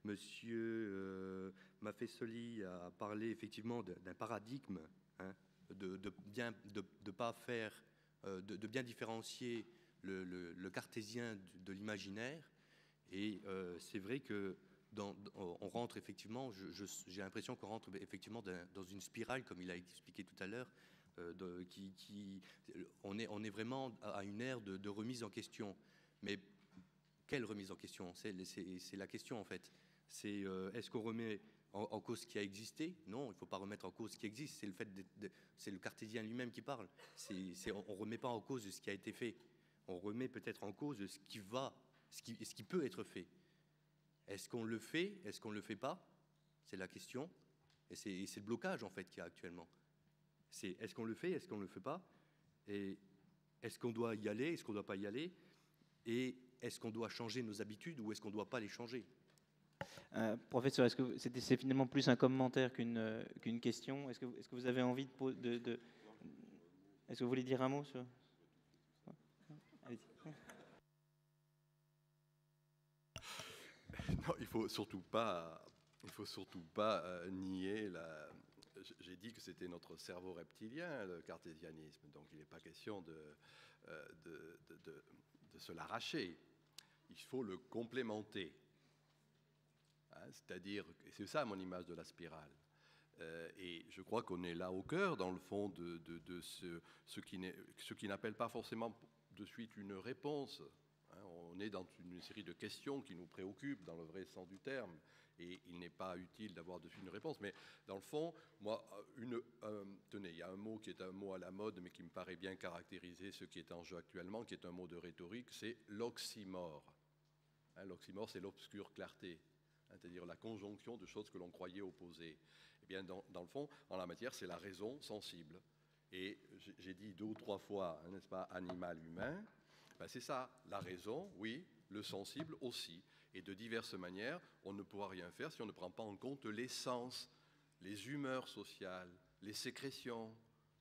Monsieur Maffesoli a parlé effectivement d'un paradigme, hein, de bien différencier le cartésien de l'imaginaire. Et c'est vrai que on rentre effectivement, j'ai l'impression qu'on rentre effectivement dans une spirale, comme il a expliqué tout à l'heure. On est vraiment à une ère de remise en question. Mais quelle remise en question? C'est la question en fait. C'est est-ce qu'on remet en cause ce qui a existé? Non, il ne faut pas remettre en cause ce qui existe. C'est le fait c'est le cartésien lui-même qui parle. On ne remet pas en cause ce qui a été fait. On remet peut-être en cause ce qui peut être fait. Est-ce qu'on le fait? Est-ce qu'on ne le fait pas? C'est la question. Et c'est le blocage en fait qu'il y a actuellement. C'est est-ce qu'on le fait? Est-ce qu'on ne le fait pas? Et est-ce qu'on doit y aller? Est-ce qu'on ne doit pas y aller? Et est-ce qu'on doit changer nos habitudes ou est-ce qu'on ne doit pas les changer? Professeur, est-ce que c'est finalement plus un commentaire qu'une question? Est-ce que vous avez envie de est-ce que vous voulez dire un mot sur... Allez-y. Non, il faut surtout pas nier la... J'ai dit que c'était notre cerveau reptilien, le cartésianisme, donc il n'est pas question de se l'arracher. Il faut le complémenter. Hein, c'est-à-dire, c'est ça mon image de la spirale. Et je crois qu'on est là au cœur, dans le fond, de ce qui n'appelle pas forcément de suite une réponse. Hein, on est dans une série de questions qui nous préoccupent dans le vrai sens du terme. Et il n'est pas utile d'avoir de suite une réponse. Mais dans le fond, moi, tenez, il y a un mot qui est un mot à la mode, mais qui me paraît bien caractériser ce qui est en jeu actuellement, qui est un mot de rhétorique, c'est l'oxymore. Hein, l'oxymore, c'est l'obscure clarté. C'est-à-dire la conjonction de choses que l'on croyait opposées. Eh bien, dans le fond, en la matière, c'est la raison sensible. Et j'ai dit 2 ou 3 fois, hein, n'est-ce pas, animal, humain. Ben, c'est ça, la raison, oui, le sensible aussi. Et de diverses manières, on ne pourra rien faire si on ne prend pas en compte les sens, les humeurs sociales, les sécrétions,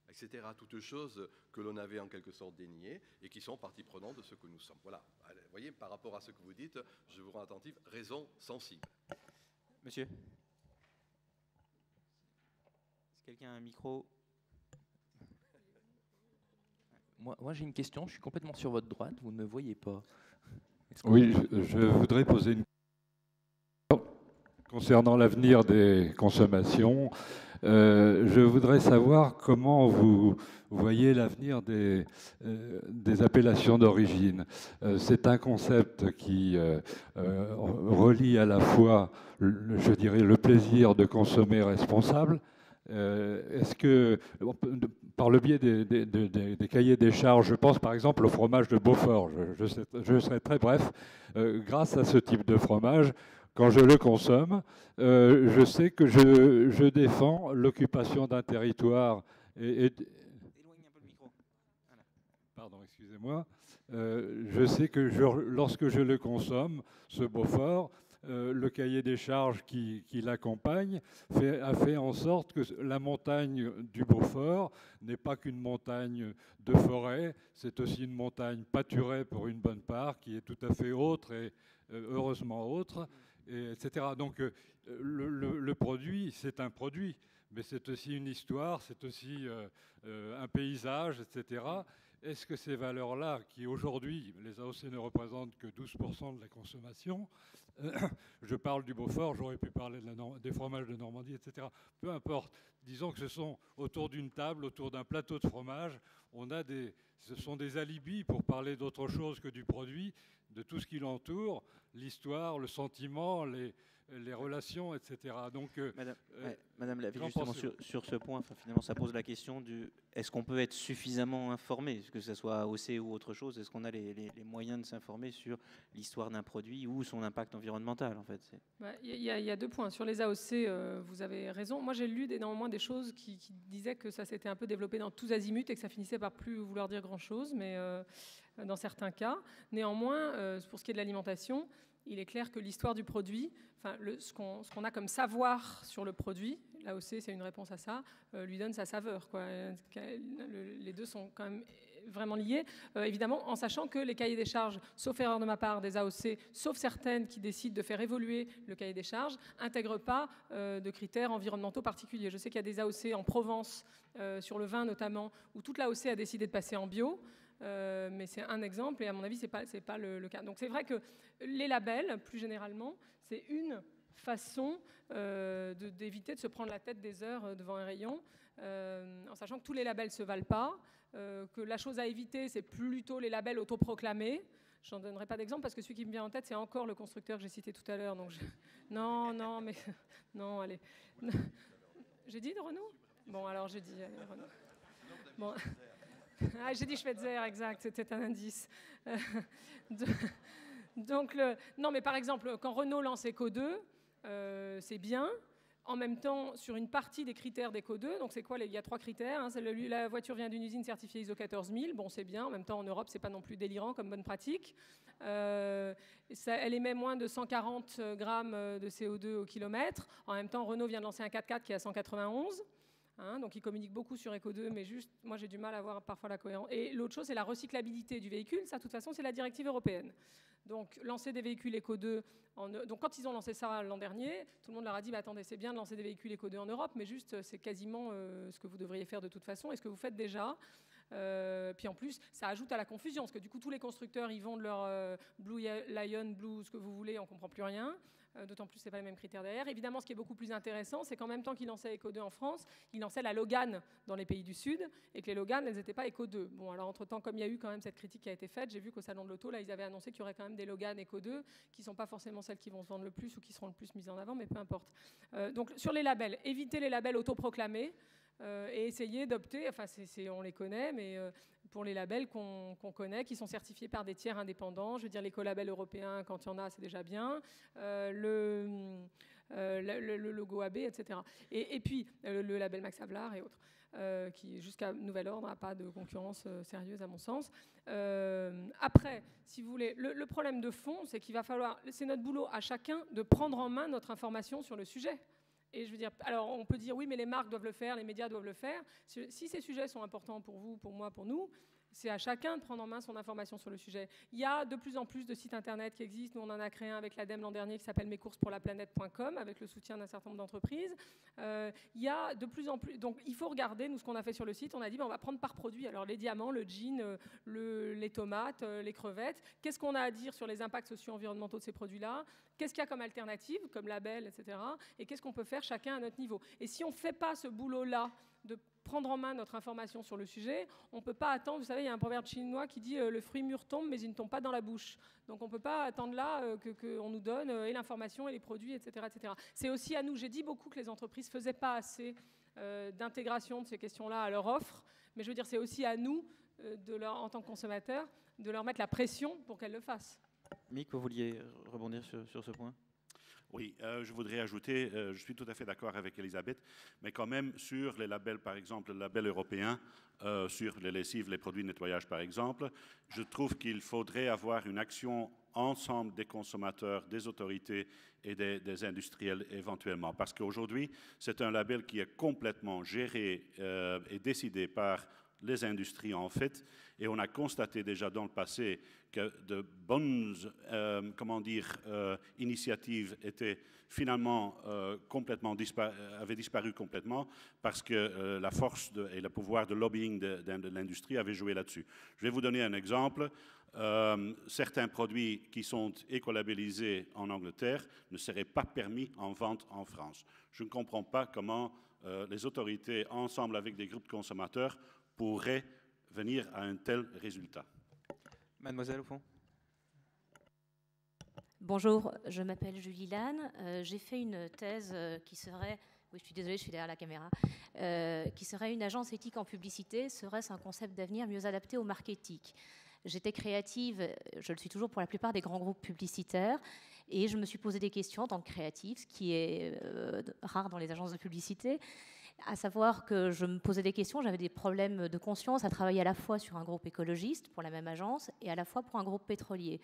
etc. Toutes choses que l'on avait en quelque sorte déniées et qui sont partie prenante de ce que nous sommes. Voilà. Allez, vous voyez, par rapport à ce que vous dites, je vous rends attentif, raison sensible. Monsieur, est-ce que quelqu'un a un micro? Moi j'ai une question, je suis complètement sur votre droite, vous ne me voyez pas. Oui, je voudrais poser une question. concernant l'avenir des consommations. Je voudrais savoir comment vous voyez l'avenir des appellations d'origine. C'est un concept qui relie à la fois, je dirais, le plaisir de consommer responsable. Est-ce que, par le biais des cahiers des charges, je pense par exemple au fromage de Beaufort, je serai très bref, grâce à ce type de fromage, quand je le consomme, je sais que je défends l'occupation d'un territoire. Éloignez un peu le micro. Voilà. Pardon, excusez-moi. Je sais que lorsque je le consomme, ce Beaufort, le cahier des charges qui l'accompagne a fait en sorte que la montagne du Beaufort n'est pas qu'une montagne de forêt, c'est aussi une montagne pâturée pour une bonne part, qui est tout à fait autre et heureusement autre, etc. Donc le produit, c'est un produit, mais c'est aussi une histoire, c'est aussi un paysage, etc. Est-ce que ces valeurs-là, qui aujourd'hui, les AOC ne représentent que 12% de la consommation, je parle du Beaufort, j'aurais pu parler des fromages de Normandie, etc. Peu importe. Disons que ce sont autour d'une table, autour d'un plateau de fromage, ce sont des alibis pour parler d'autre chose que du produit, de tout ce qui l'entoure, l'histoire, le sentiment, les relations, etc. Donc, Madame Laville, justement sur ce point, finalement, ça pose la question du est-ce qu'on peut être suffisamment informé, que ce soit AOC ou autre chose, est-ce qu'on a les moyens de s'informer sur l'histoire d'un produit ou son impact environnemental, en fait. Il y a 2 points. Sur les AOC, vous avez raison. Moi, j'ai lu néanmoins des choses qui disaient que ça s'était un peu développé dans tous azimuts et que ça finissait par plus vouloir dire grand-chose, mais dans certains cas. Néanmoins, pour ce qui est de l'alimentation, il est clair que l'histoire du produit, ce qu'on a comme savoir sur le produit, l'AOC c'est une réponse à ça, lui donne sa saveur, quoi. Les deux sont quand même vraiment liés, évidemment en sachant que les cahiers des charges, sauf erreur de ma part, des AOC, sauf certaines qui décident de faire évoluer le cahier des charges, n'intègrent pas de critères environnementaux particuliers. Je sais qu'il y a des AOC en Provence, sur le vin notamment, où toute l'AOC a décidé de passer en bio. Mais c'est un exemple et à mon avis c'est pas le cas. Donc c'est vrai que les labels, plus généralement, c'est une façon d'éviter de se prendre la tête des heures devant un rayon, en sachant que tous les labels se valent pas, que la chose à éviter c'est plutôt les labels autoproclamés. J'en donnerai pas d'exemple parce que celui qui me vient en tête c'est encore le constructeur que j'ai cité tout à l'heure. Donc non mais non allez. J'ai dit de Renault ? Bon alors j'ai dit Renault. Bon. Ah, j'ai dit Schweitzer, exact, c'était un indice. Donc, non, mais par exemple, quand Renault lance Eco2, c'est bien. En même temps, sur une partie des critères d'Eco2, donc c'est quoi il y a 3 critères. Hein, la voiture vient d'une usine certifiée ISO 14000, bon, c'est bien. En même temps, en Europe, c'est pas non plus délirant comme bonne pratique. Elle émet moins de 140 grammes de CO2 au kilomètre. En même temps, Renault vient de lancer un 4x4 qui est à 191. Hein, donc ils communiquent beaucoup sur Eco2, mais juste, moi j'ai du mal à voir parfois la cohérence. Et l'autre chose, c'est la recyclabilité du véhicule. Ça, de toute façon, c'est la directive européenne. Donc lancer des véhicules Eco2, donc quand ils ont lancé ça l'an dernier, tout le monde leur a dit, bah, attendez, c'est bien de lancer des véhicules Eco2 en Europe, mais juste, c'est quasiment ce que vous devriez faire de toute façon, et ce que vous faites déjà. Puis en plus, ça ajoute à la confusion, parce que du coup, tous les constructeurs, ils vendent leur Blue Lion, Blue, ce que vous voulez, on ne comprend plus rien. D'autant plus, ce n'est pas les mêmes critères derrière. Évidemment, ce qui est beaucoup plus intéressant, c'est qu'en même temps qu'ils lançaient Eco2 en France, ils lançaient la Logan dans les pays du Sud, et que les Logan, elles n'étaient pas Eco2. Bon, alors entre-temps, comme il y a eu quand même cette critique qui a été faite, j'ai vu qu'au Salon de l'Auto, là, ils avaient annoncé qu'il y aurait quand même des Logan Eco2, qui ne sont pas forcément celles qui vont se vendre le plus ou qui seront le plus mises en avant, mais peu importe. Donc, sur les labels, éviter les labels autoproclamés, et essayer d'opter, enfin on les connaît, mais pour les labels qu'on connaît, qui sont certifiés par des tiers indépendants, je veux dire l'écolabel européen, quand il y en a, c'est déjà bien, le logo AB, etc. Et puis le label Max Havelaar et autres, qui jusqu'à nouvel ordre n'a pas de concurrence sérieuse à mon sens. Après, si vous voulez, le problème de fond, c'est qu'il va falloir, c'est notre boulot à chacun de prendre en main notre information sur le sujet. Et je veux dire, alors on peut dire oui, mais les marques doivent le faire, les médias doivent le faire. Si ces sujets sont importants pour vous, pour moi, pour nous, c'est à chacun de prendre en main son information sur le sujet. Il y a de plus en plus de sites internet qui existent. Nous, on en a créé un avec l'ADEME l'an dernier qui s'appelle mescoursespourlaplanète.com avec le soutien d'un certain nombre d'entreprises. Il y a de plus en plus... Donc, il faut regarder, nous, ce qu'on a fait sur le site. On a dit, on va prendre par produit. Alors, les diamants, le gin, les tomates, les crevettes. Qu'est-ce qu'on a à dire sur les impacts socio-environnementaux de ces produits-là ? qu'est-ce qu'il y a comme alternative, comme label, etc. Et qu'est-ce qu'on peut faire chacun à notre niveau. Et si on ne fait pas ce boulot-là de prendre en main notre information sur le sujet, on ne peut pas attendre. Vous savez, il y a un proverbe chinois qui dit le fruit mûr tombe, mais il ne tombe pas dans la bouche. Donc on ne peut pas attendre là qu'on nous donne et l'information et les produits, etc. etc. C'est aussi à nous. J'ai dit beaucoup que les entreprises ne faisaient pas assez d'intégration de ces questions-là à leur offre, mais je veux dire, c'est aussi à nous, en tant que consommateurs, de leur mettre la pression pour qu'elles le fassent. Mick, vous vouliez rebondir sur ce point ? Oui, je voudrais ajouter, je suis tout à fait d'accord avec Elisabeth, mais quand même sur les labels, par exemple, le label européen, sur les lessives, les produits de nettoyage, par exemple, je trouve qu'il faudrait avoir une action ensemble des consommateurs, des autorités et des industriels éventuellement. Parce qu'aujourd'hui, c'est un label qui est complètement géré et décidé par les industries en fait, et on a constaté déjà dans le passé que de bonnes initiatives étaient finalement avaient disparu complètement parce que la force et le pouvoir de lobbying de l'industrie avait joué là-dessus. Je vais vous donner un exemple. Certains produits qui sont écolabellisés en Angleterre ne seraient pas permis en vente en France. Je ne comprends pas comment les autorités, ensemble avec des groupes de consommateurs, pourraient venir à un tel résultat. Mademoiselle, au fond. Bonjour, je m'appelle Julie Lannes. J'ai fait une thèse qui serait... Oui, je suis désolée, je suis derrière la caméra. Qui serait une agence éthique en publicité. Serait-ce un concept d'avenir mieux adapté au marketing ? J'étais créative, je le suis toujours pour la plupart des grands groupes publicitaires, et je me suis posé des questions en tant que créative, ce qui est rare dans les agences de publicité, à savoir que je me posais des questions, j'avais des problèmes de conscience à travailler à la fois sur un groupe écologiste pour la même agence et à la fois pour un groupe pétrolier,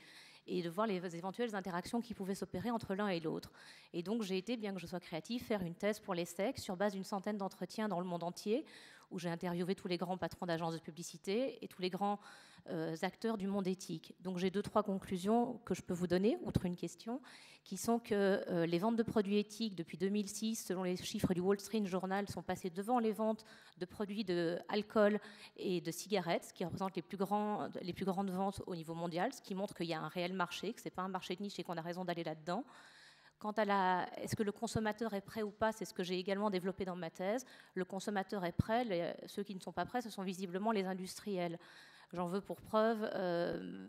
et de voir les éventuelles interactions qui pouvaient s'opérer entre l'un et l'autre. Et donc j'ai été, bien que je sois créative, faire une thèse pour l'ESSEC sur base d'une centaine d'entretiens dans le monde entier, où j'ai interviewé tous les grands patrons d'agences de publicité et tous les grands acteurs du monde éthique. Donc j'ai 2-3 conclusions que je peux vous donner, outre une question, qui sont que les ventes de produits éthiques depuis 2006, selon les chiffres du Wall Street Journal, sont passées devant les ventes de produits d'alcool et de cigarettes, ce qui représente les plus grandes ventes au niveau mondial, ce qui montre qu'il y a un réel marché, que ce n'est pas un marché de niche et qu'on a raison d'aller là-dedans. Quant à est-ce que le consommateur est prêt ou pas, c'est ce que j'ai également développé dans ma thèse. Le consommateur est prêt, ceux qui ne sont pas prêts, ce sont visiblement les industriels. J'en veux pour preuve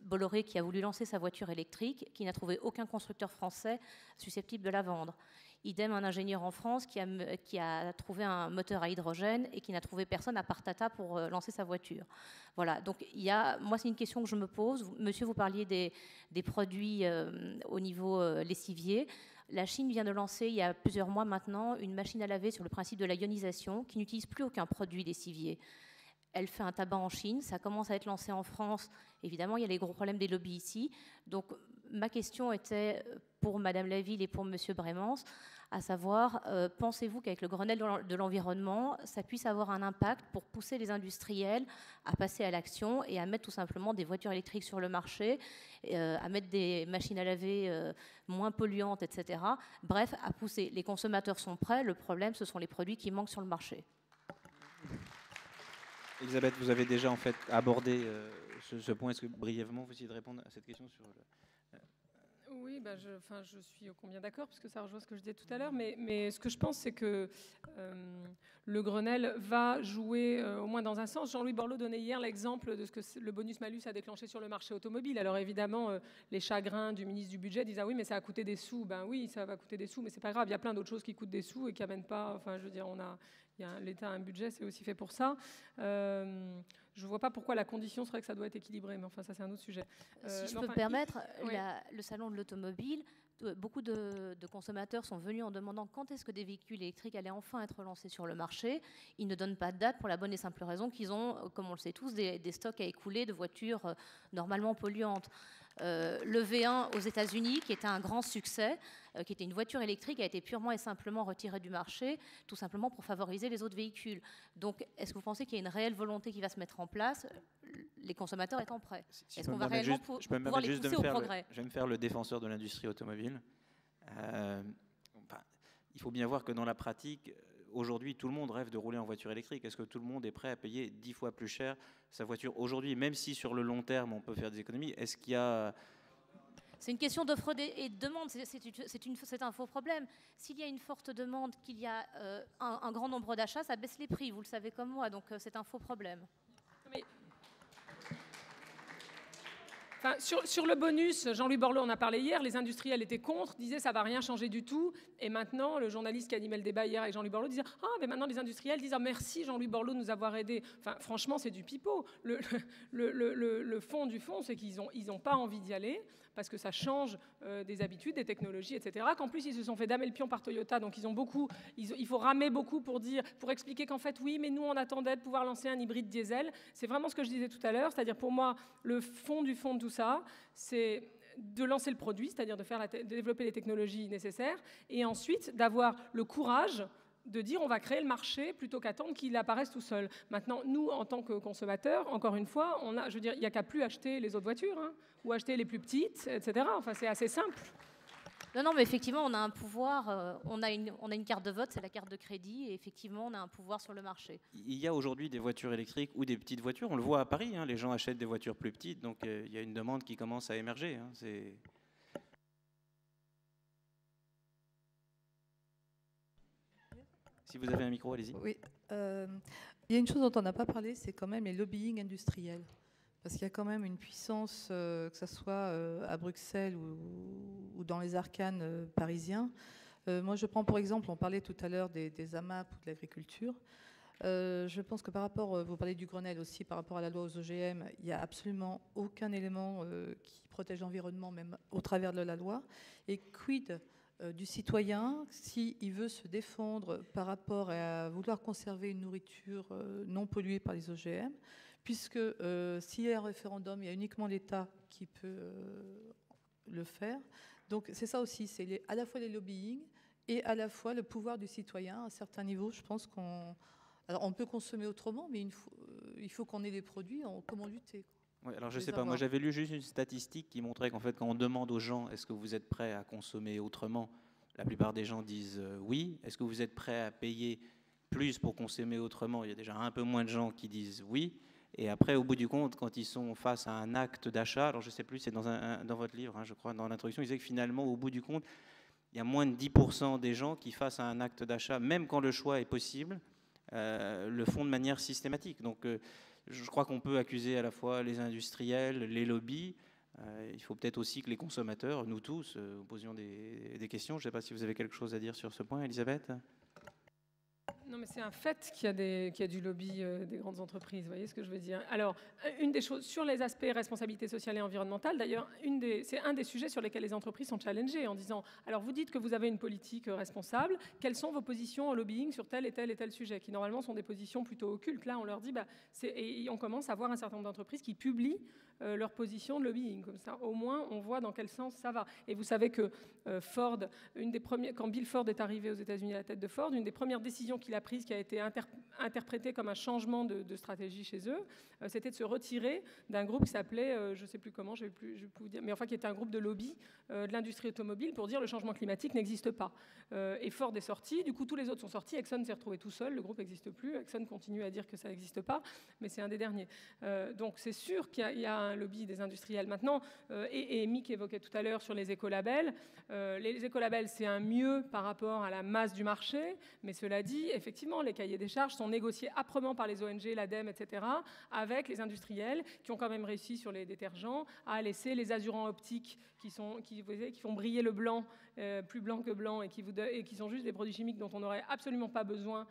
Bolloré qui a voulu lancer sa voiture électrique, qui n'a trouvé aucun constructeur français susceptible de la vendre. Idem, un ingénieur en France qui a trouvé un moteur à hydrogène et qui n'a trouvé personne à part Tata pour lancer sa voiture. Voilà, donc moi c'est une question que je me pose. Monsieur, vous parliez des produits au niveau lessivier. La Chine vient de lancer, il y a plusieurs mois maintenant, une machine à laver sur le principe de la ionisation qui n'utilise plus aucun produit lessivier. Elle fait un tabac en Chine, ça commence à être lancé en France. Évidemment, il y a les gros problèmes des lobbies ici. Donc, ma question était pour Madame Laville et pour Monsieur Bremans, à savoir, pensez-vous qu'avec le Grenelle de l'environnement, ça puisse avoir un impact pour pousser les industriels à passer à l'action et à mettre tout simplement des voitures électriques sur le marché, à mettre des machines à laver moins polluantes, etc. Bref, à pousser. Les consommateurs sont prêts, le problème, ce sont les produits qui manquent sur le marché. Elisabeth, vous avez déjà en fait abordé ce point. Est-ce que brièvement vous essayez de répondre à cette question sur Oui, je suis ô combien d'accord, puisque ça rejoint ce que je disais tout à l'heure, mais ce que je pense, c'est que le Grenelle va jouer, au moins dans un sens. Jean-Louis Borloo donnait hier l'exemple de ce que le bonus-malus a déclenché sur le marché automobile. Alors évidemment, les chagrins du ministre du Budget disent « Ah oui, mais ça a coûté des sous ». Ben oui, ça va coûter des sous, mais c'est pas grave. Il y a plein d'autres choses qui coûtent des sous et qui n'amènent pas... Enfin, je veux dire, l'État a un budget, c'est aussi fait pour ça. Je ne vois pas pourquoi la condition serait que ça doit être équilibré, mais enfin, ça, c'est un autre sujet. Si je peux me permettre, le salon de l'automobile, beaucoup de consommateurs sont venus en demandant quand est-ce que des véhicules électriques allaient enfin être lancés sur le marché. Ils ne donnent pas de date pour la bonne et simple raison qu'ils ont, comme on le sait tous, des stocks à écouler de voitures normalement polluantes. Le V1 aux États-Unis, qui était un grand succès, qui était une voiture électrique, a été purement et simplement retiré du marché, tout simplement pour favoriser les autres véhicules. Donc, est-ce que vous pensez qu'il y a une réelle volonté qui va se mettre en place, les consommateurs étant prêts? Est-ce qu'on va réellement pouvoir les pousser au progrès? Je vais me faire le défenseur de l'industrie automobile. Il faut bien voir que dans la pratique, aujourd'hui, tout le monde rêve de rouler en voiture électrique. Est-ce que tout le monde est prêt à payer 10 fois plus cher sa voiture aujourd'hui, même si sur le long terme, on peut faire des économies? Est-ce qu'il y a... C'est une question d'offre et de demande, c'est un faux problème. S'il y a une forte demande, qu'il y a un grand nombre d'achats, ça baisse les prix, vous le savez comme moi, donc c'est un faux problème. Mais... Enfin, sur le bonus, Jean-Louis Borloo en a parlé hier, les industriels étaient contre, disaient ça ne va rien changer du tout. Et maintenant, le journaliste qui animait le débat hier avec Jean-Louis Borloo disait « Ah, mais maintenant les industriels disent « Ah, merci Jean-Louis Borloo de nous avoir aidés ». Enfin, franchement, c'est du pipeau. Le fond du fond, c'est qu'ils n'ont pas envie d'y aller parce que ça change des habitudes, des technologies, etc. Qu'en plus, ils se sont fait damer le pion par Toyota, donc il faut ramer beaucoup pour expliquer qu'en fait, oui, mais nous, on attendait de pouvoir lancer un hybride diesel. C'est vraiment ce que je disais tout à l'heure, c'est-à-dire pour moi, le fond du fond de tout ça, c'est de lancer le produit, c'est-à-dire de développer les technologies nécessaires, et ensuite d'avoir le courage de dire on va créer le marché plutôt qu'attendre qu'il apparaisse tout seul. Maintenant, nous, en tant que consommateurs, encore une fois, je veux dire, il n'y a qu'à plus acheter les autres voitures, hein, ou acheter les plus petites, etc. Enfin, c'est assez simple. Non, mais effectivement, on a un pouvoir, on a une carte de vote, c'est la carte de crédit, et effectivement, on a un pouvoir sur le marché. Il y a aujourd'hui des voitures électriques ou des petites voitures, on le voit à Paris, hein, les gens achètent des voitures plus petites, donc il y a une demande qui commence à émerger. Hein, Si vous avez un micro, allez-y. Oui. Il y a une chose dont on n'a pas parlé, c'est quand même les lobbying industriels. Parce qu'il y a quand même une puissance, que ce soit à Bruxelles ou dans les arcanes parisiens. Moi, je prends pour exemple, on parlait tout à l'heure des AMAP ou de l'agriculture. Je pense que par rapport, vous parlez du Grenelle aussi, par rapport à la loi aux OGM, il n'y a absolument aucun élément qui protège l'environnement, même au travers de la loi. Et quid du citoyen s'il veut se défendre par rapport à vouloir conserver une nourriture non polluée par les OGM, puisque s'il y a un référendum, il y a uniquement l'État qui peut le faire. Donc c'est ça aussi, c'est à la fois les lobbying et à la fois le pouvoir du citoyen. À un certain niveau, je pense on peut consommer autrement, mais il faut qu'on ait des produits, comment lutter. Oui, alors je ne sais pas, moi j'avais lu juste une statistique qui montrait qu'en fait quand on demande aux gens est-ce que vous êtes prêts à consommer autrement, la plupart des gens disent oui. Est-ce que vous êtes prêts à payer plus pour consommer autrement? Il y a déjà un peu moins de gens qui disent oui. Et après, au bout du compte, quand ils sont face à un acte d'achat, alors je ne sais plus, c'est dans votre livre, hein, je crois, dans l'introduction, il disait que finalement, au bout du compte, il y a moins de 10% des gens qui, face à un acte d'achat, même quand le choix est possible, le font de manière systématique. Donc, je crois qu'on peut accuser à la fois les industriels, les lobbies. Il faut peut-être aussi que les consommateurs, nous tous, posions des questions. Je ne sais pas si vous avez quelque chose à dire sur ce point, Elisabeth. Non, mais c'est un fait qu'il y a du lobby des grandes entreprises, vous voyez ce que je veux dire. Alors, une des choses, sur les aspects responsabilité sociale et environnementale, d'ailleurs, c'est un des sujets sur lesquels les entreprises sont challengées en disant, alors vous dites que vous avez une politique responsable, quelles sont vos positions en lobbying sur tel et tel et tel sujet, qui normalement sont des positions plutôt occultes. Là, on leur dit, et on commence à voir un certain nombre d'entreprises qui publient leur position de lobbying. Comme ça, au moins, on voit dans quel sens ça va. Et vous savez que Ford, quand Bill Ford est arrivé aux États-Unis à la tête de Ford, une des premières décisions qu'il a prises, qui a été interprétée comme un changement de stratégie chez eux, c'était de se retirer d'un groupe qui s'appelait, je ne sais plus comment, je vais plus vous dire, mais enfin qui était un groupe de lobby de l'industrie automobile pour dire le changement climatique n'existe pas. Et Ford est sorti, du coup tous les autres sont sortis, Exxon s'est retrouvé tout seul, le groupe n'existe plus, Exxon continue à dire que ça n'existe pas, mais c'est un des derniers. Donc c'est sûr qu'il y a un lobby des industriels maintenant, et Mick évoquait tout à l'heure sur les écolabels. Les écolabels, c'est un mieux par rapport à la masse du marché, mais cela dit, effectivement, les cahiers des charges sont négociés âprement par les ONG, l'ADEME, etc., avec les industriels qui ont quand même réussi sur les détergents à laisser les azurants optiques qui font briller le blanc, plus blanc que blanc, et qui sont juste des produits chimiques dont on n'aurait absolument pas besoin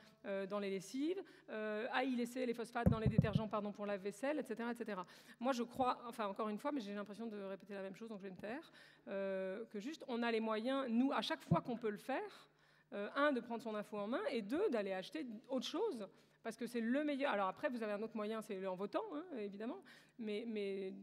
dans les lessives, à y laisser les phosphates dans les détergents pour la vaisselle, etc., etc. Moi, je crois, enfin, encore une fois, mais j'ai l'impression de répéter la même chose, donc je vais me taire, que juste, on a les moyens, nous, à chaque fois qu'on peut le faire, de prendre son info en main, et d'aller acheter autre chose, parce que c'est le meilleur. Alors après, vous avez un autre moyen, c'est en votant, hein, évidemment, mais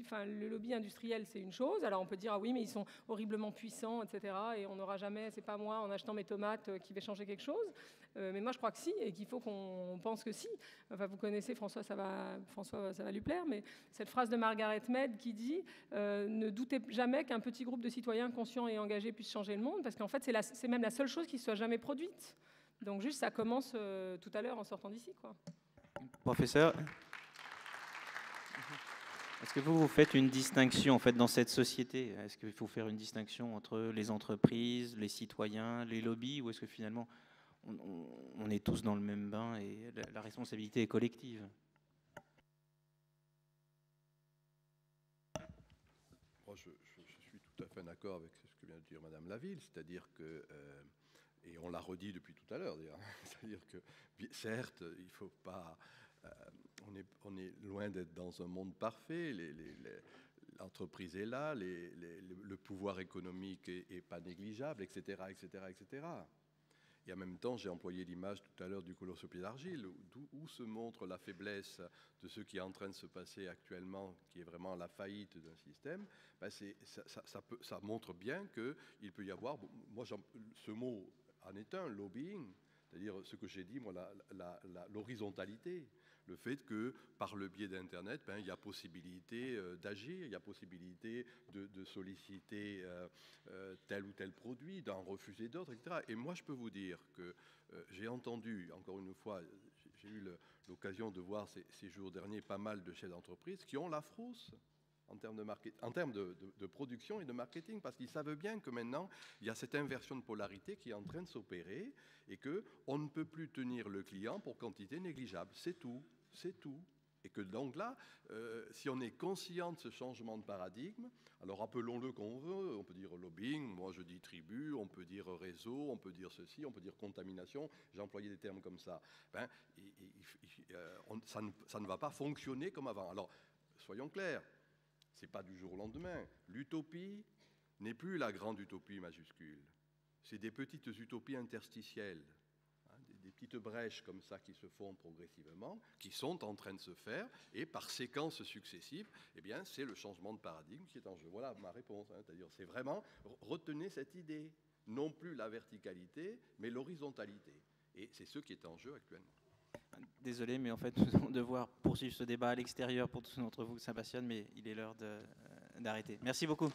enfin, le lobby industriel, c'est une chose. Alors on peut dire, ah oui, mais ils sont horriblement puissants, etc., et on n'aura jamais, c'est pas moi, en achetant mes tomates, qui vais changer quelque chose. Mais moi, je crois que si, et qu'il faut qu'on pense que si. Enfin, vous connaissez, François, ça va lui plaire, mais cette phrase de Margaret Mead qui dit ne doutez jamais qu'un petit groupe de citoyens conscients et engagés puisse changer le monde, parce qu'en fait, c'est même la seule chose qui ne soit jamais produite. Donc juste, ça commence tout à l'heure en sortant d'ici, quoi. Professeur. Est-ce que vous faites une distinction en fait dans cette société? Est-ce qu'il faut faire une distinction entre les entreprises, les citoyens, les lobbies, ou est-ce que finalement on est tous dans le même bain et la responsabilité est collective? Moi, je suis tout à fait d'accord avec ce que vient de dire Madame Laville, c'est-à-dire que, et on l'a redit depuis tout à l'heure, c'est-à-dire que, certes, il faut pas, on est loin d'être dans un monde parfait, l'entreprise est là, le pouvoir économique est pas négligeable, etc., etc., etc. Et en même temps, j'ai employé l'image tout à l'heure du colosse au pied d'argile, où se montre la faiblesse de ce qui est en train de se passer actuellement, qui est vraiment la faillite d'un système. Ben ça montre bien qu'il peut y avoir, moi ce mot en est un, lobbying, c'est-à-dire ce que j'ai dit, moi, l'horizontalité. Le fait que, par le biais d'Internet, il y a possibilité d'agir, il y a possibilité de solliciter tel ou tel produit, d'en refuser d'autres, etc. Et moi, je peux vous dire que j'ai entendu, encore une fois, j'ai eu l'occasion de voir ces jours derniers pas mal de chefs d'entreprise qui ont la frousse en termes de production et de marketing, parce qu'ils savent bien que maintenant, il y a cette inversion de polarité qui est en train de s'opérer et qu'on ne peut plus tenir le client pour quantité négligeable. C'est tout. C'est tout. Et que donc là, si on est conscient de ce changement de paradigme, alors appelons-le qu'on veut, on peut dire lobbying, moi je dis tribu, on peut dire réseau, on peut dire ceci, on peut dire contamination, j'ai employé des termes comme ça. Ça ne va pas fonctionner comme avant. Alors, soyons clairs, ce n'est pas du jour au lendemain. L'utopie n'est plus la grande utopie majuscule. C'est des petites utopies interstitielles. Des petites brèches comme ça qui se font progressivement, qui sont en train de se faire, et par séquences successives, eh bien, c'est le changement de paradigme qui est en jeu. Voilà ma réponse. C'est-à-dire, c'est vraiment retenez cette idée, non plus la verticalité, mais l'horizontalité. Et c'est ce qui est en jeu actuellement. Désolé, mais en fait, nous allons devoir poursuivre ce débat à l'extérieur pour tous d'entre vous que ça passionne, mais il est l'heure d'arrêter. Merci beaucoup.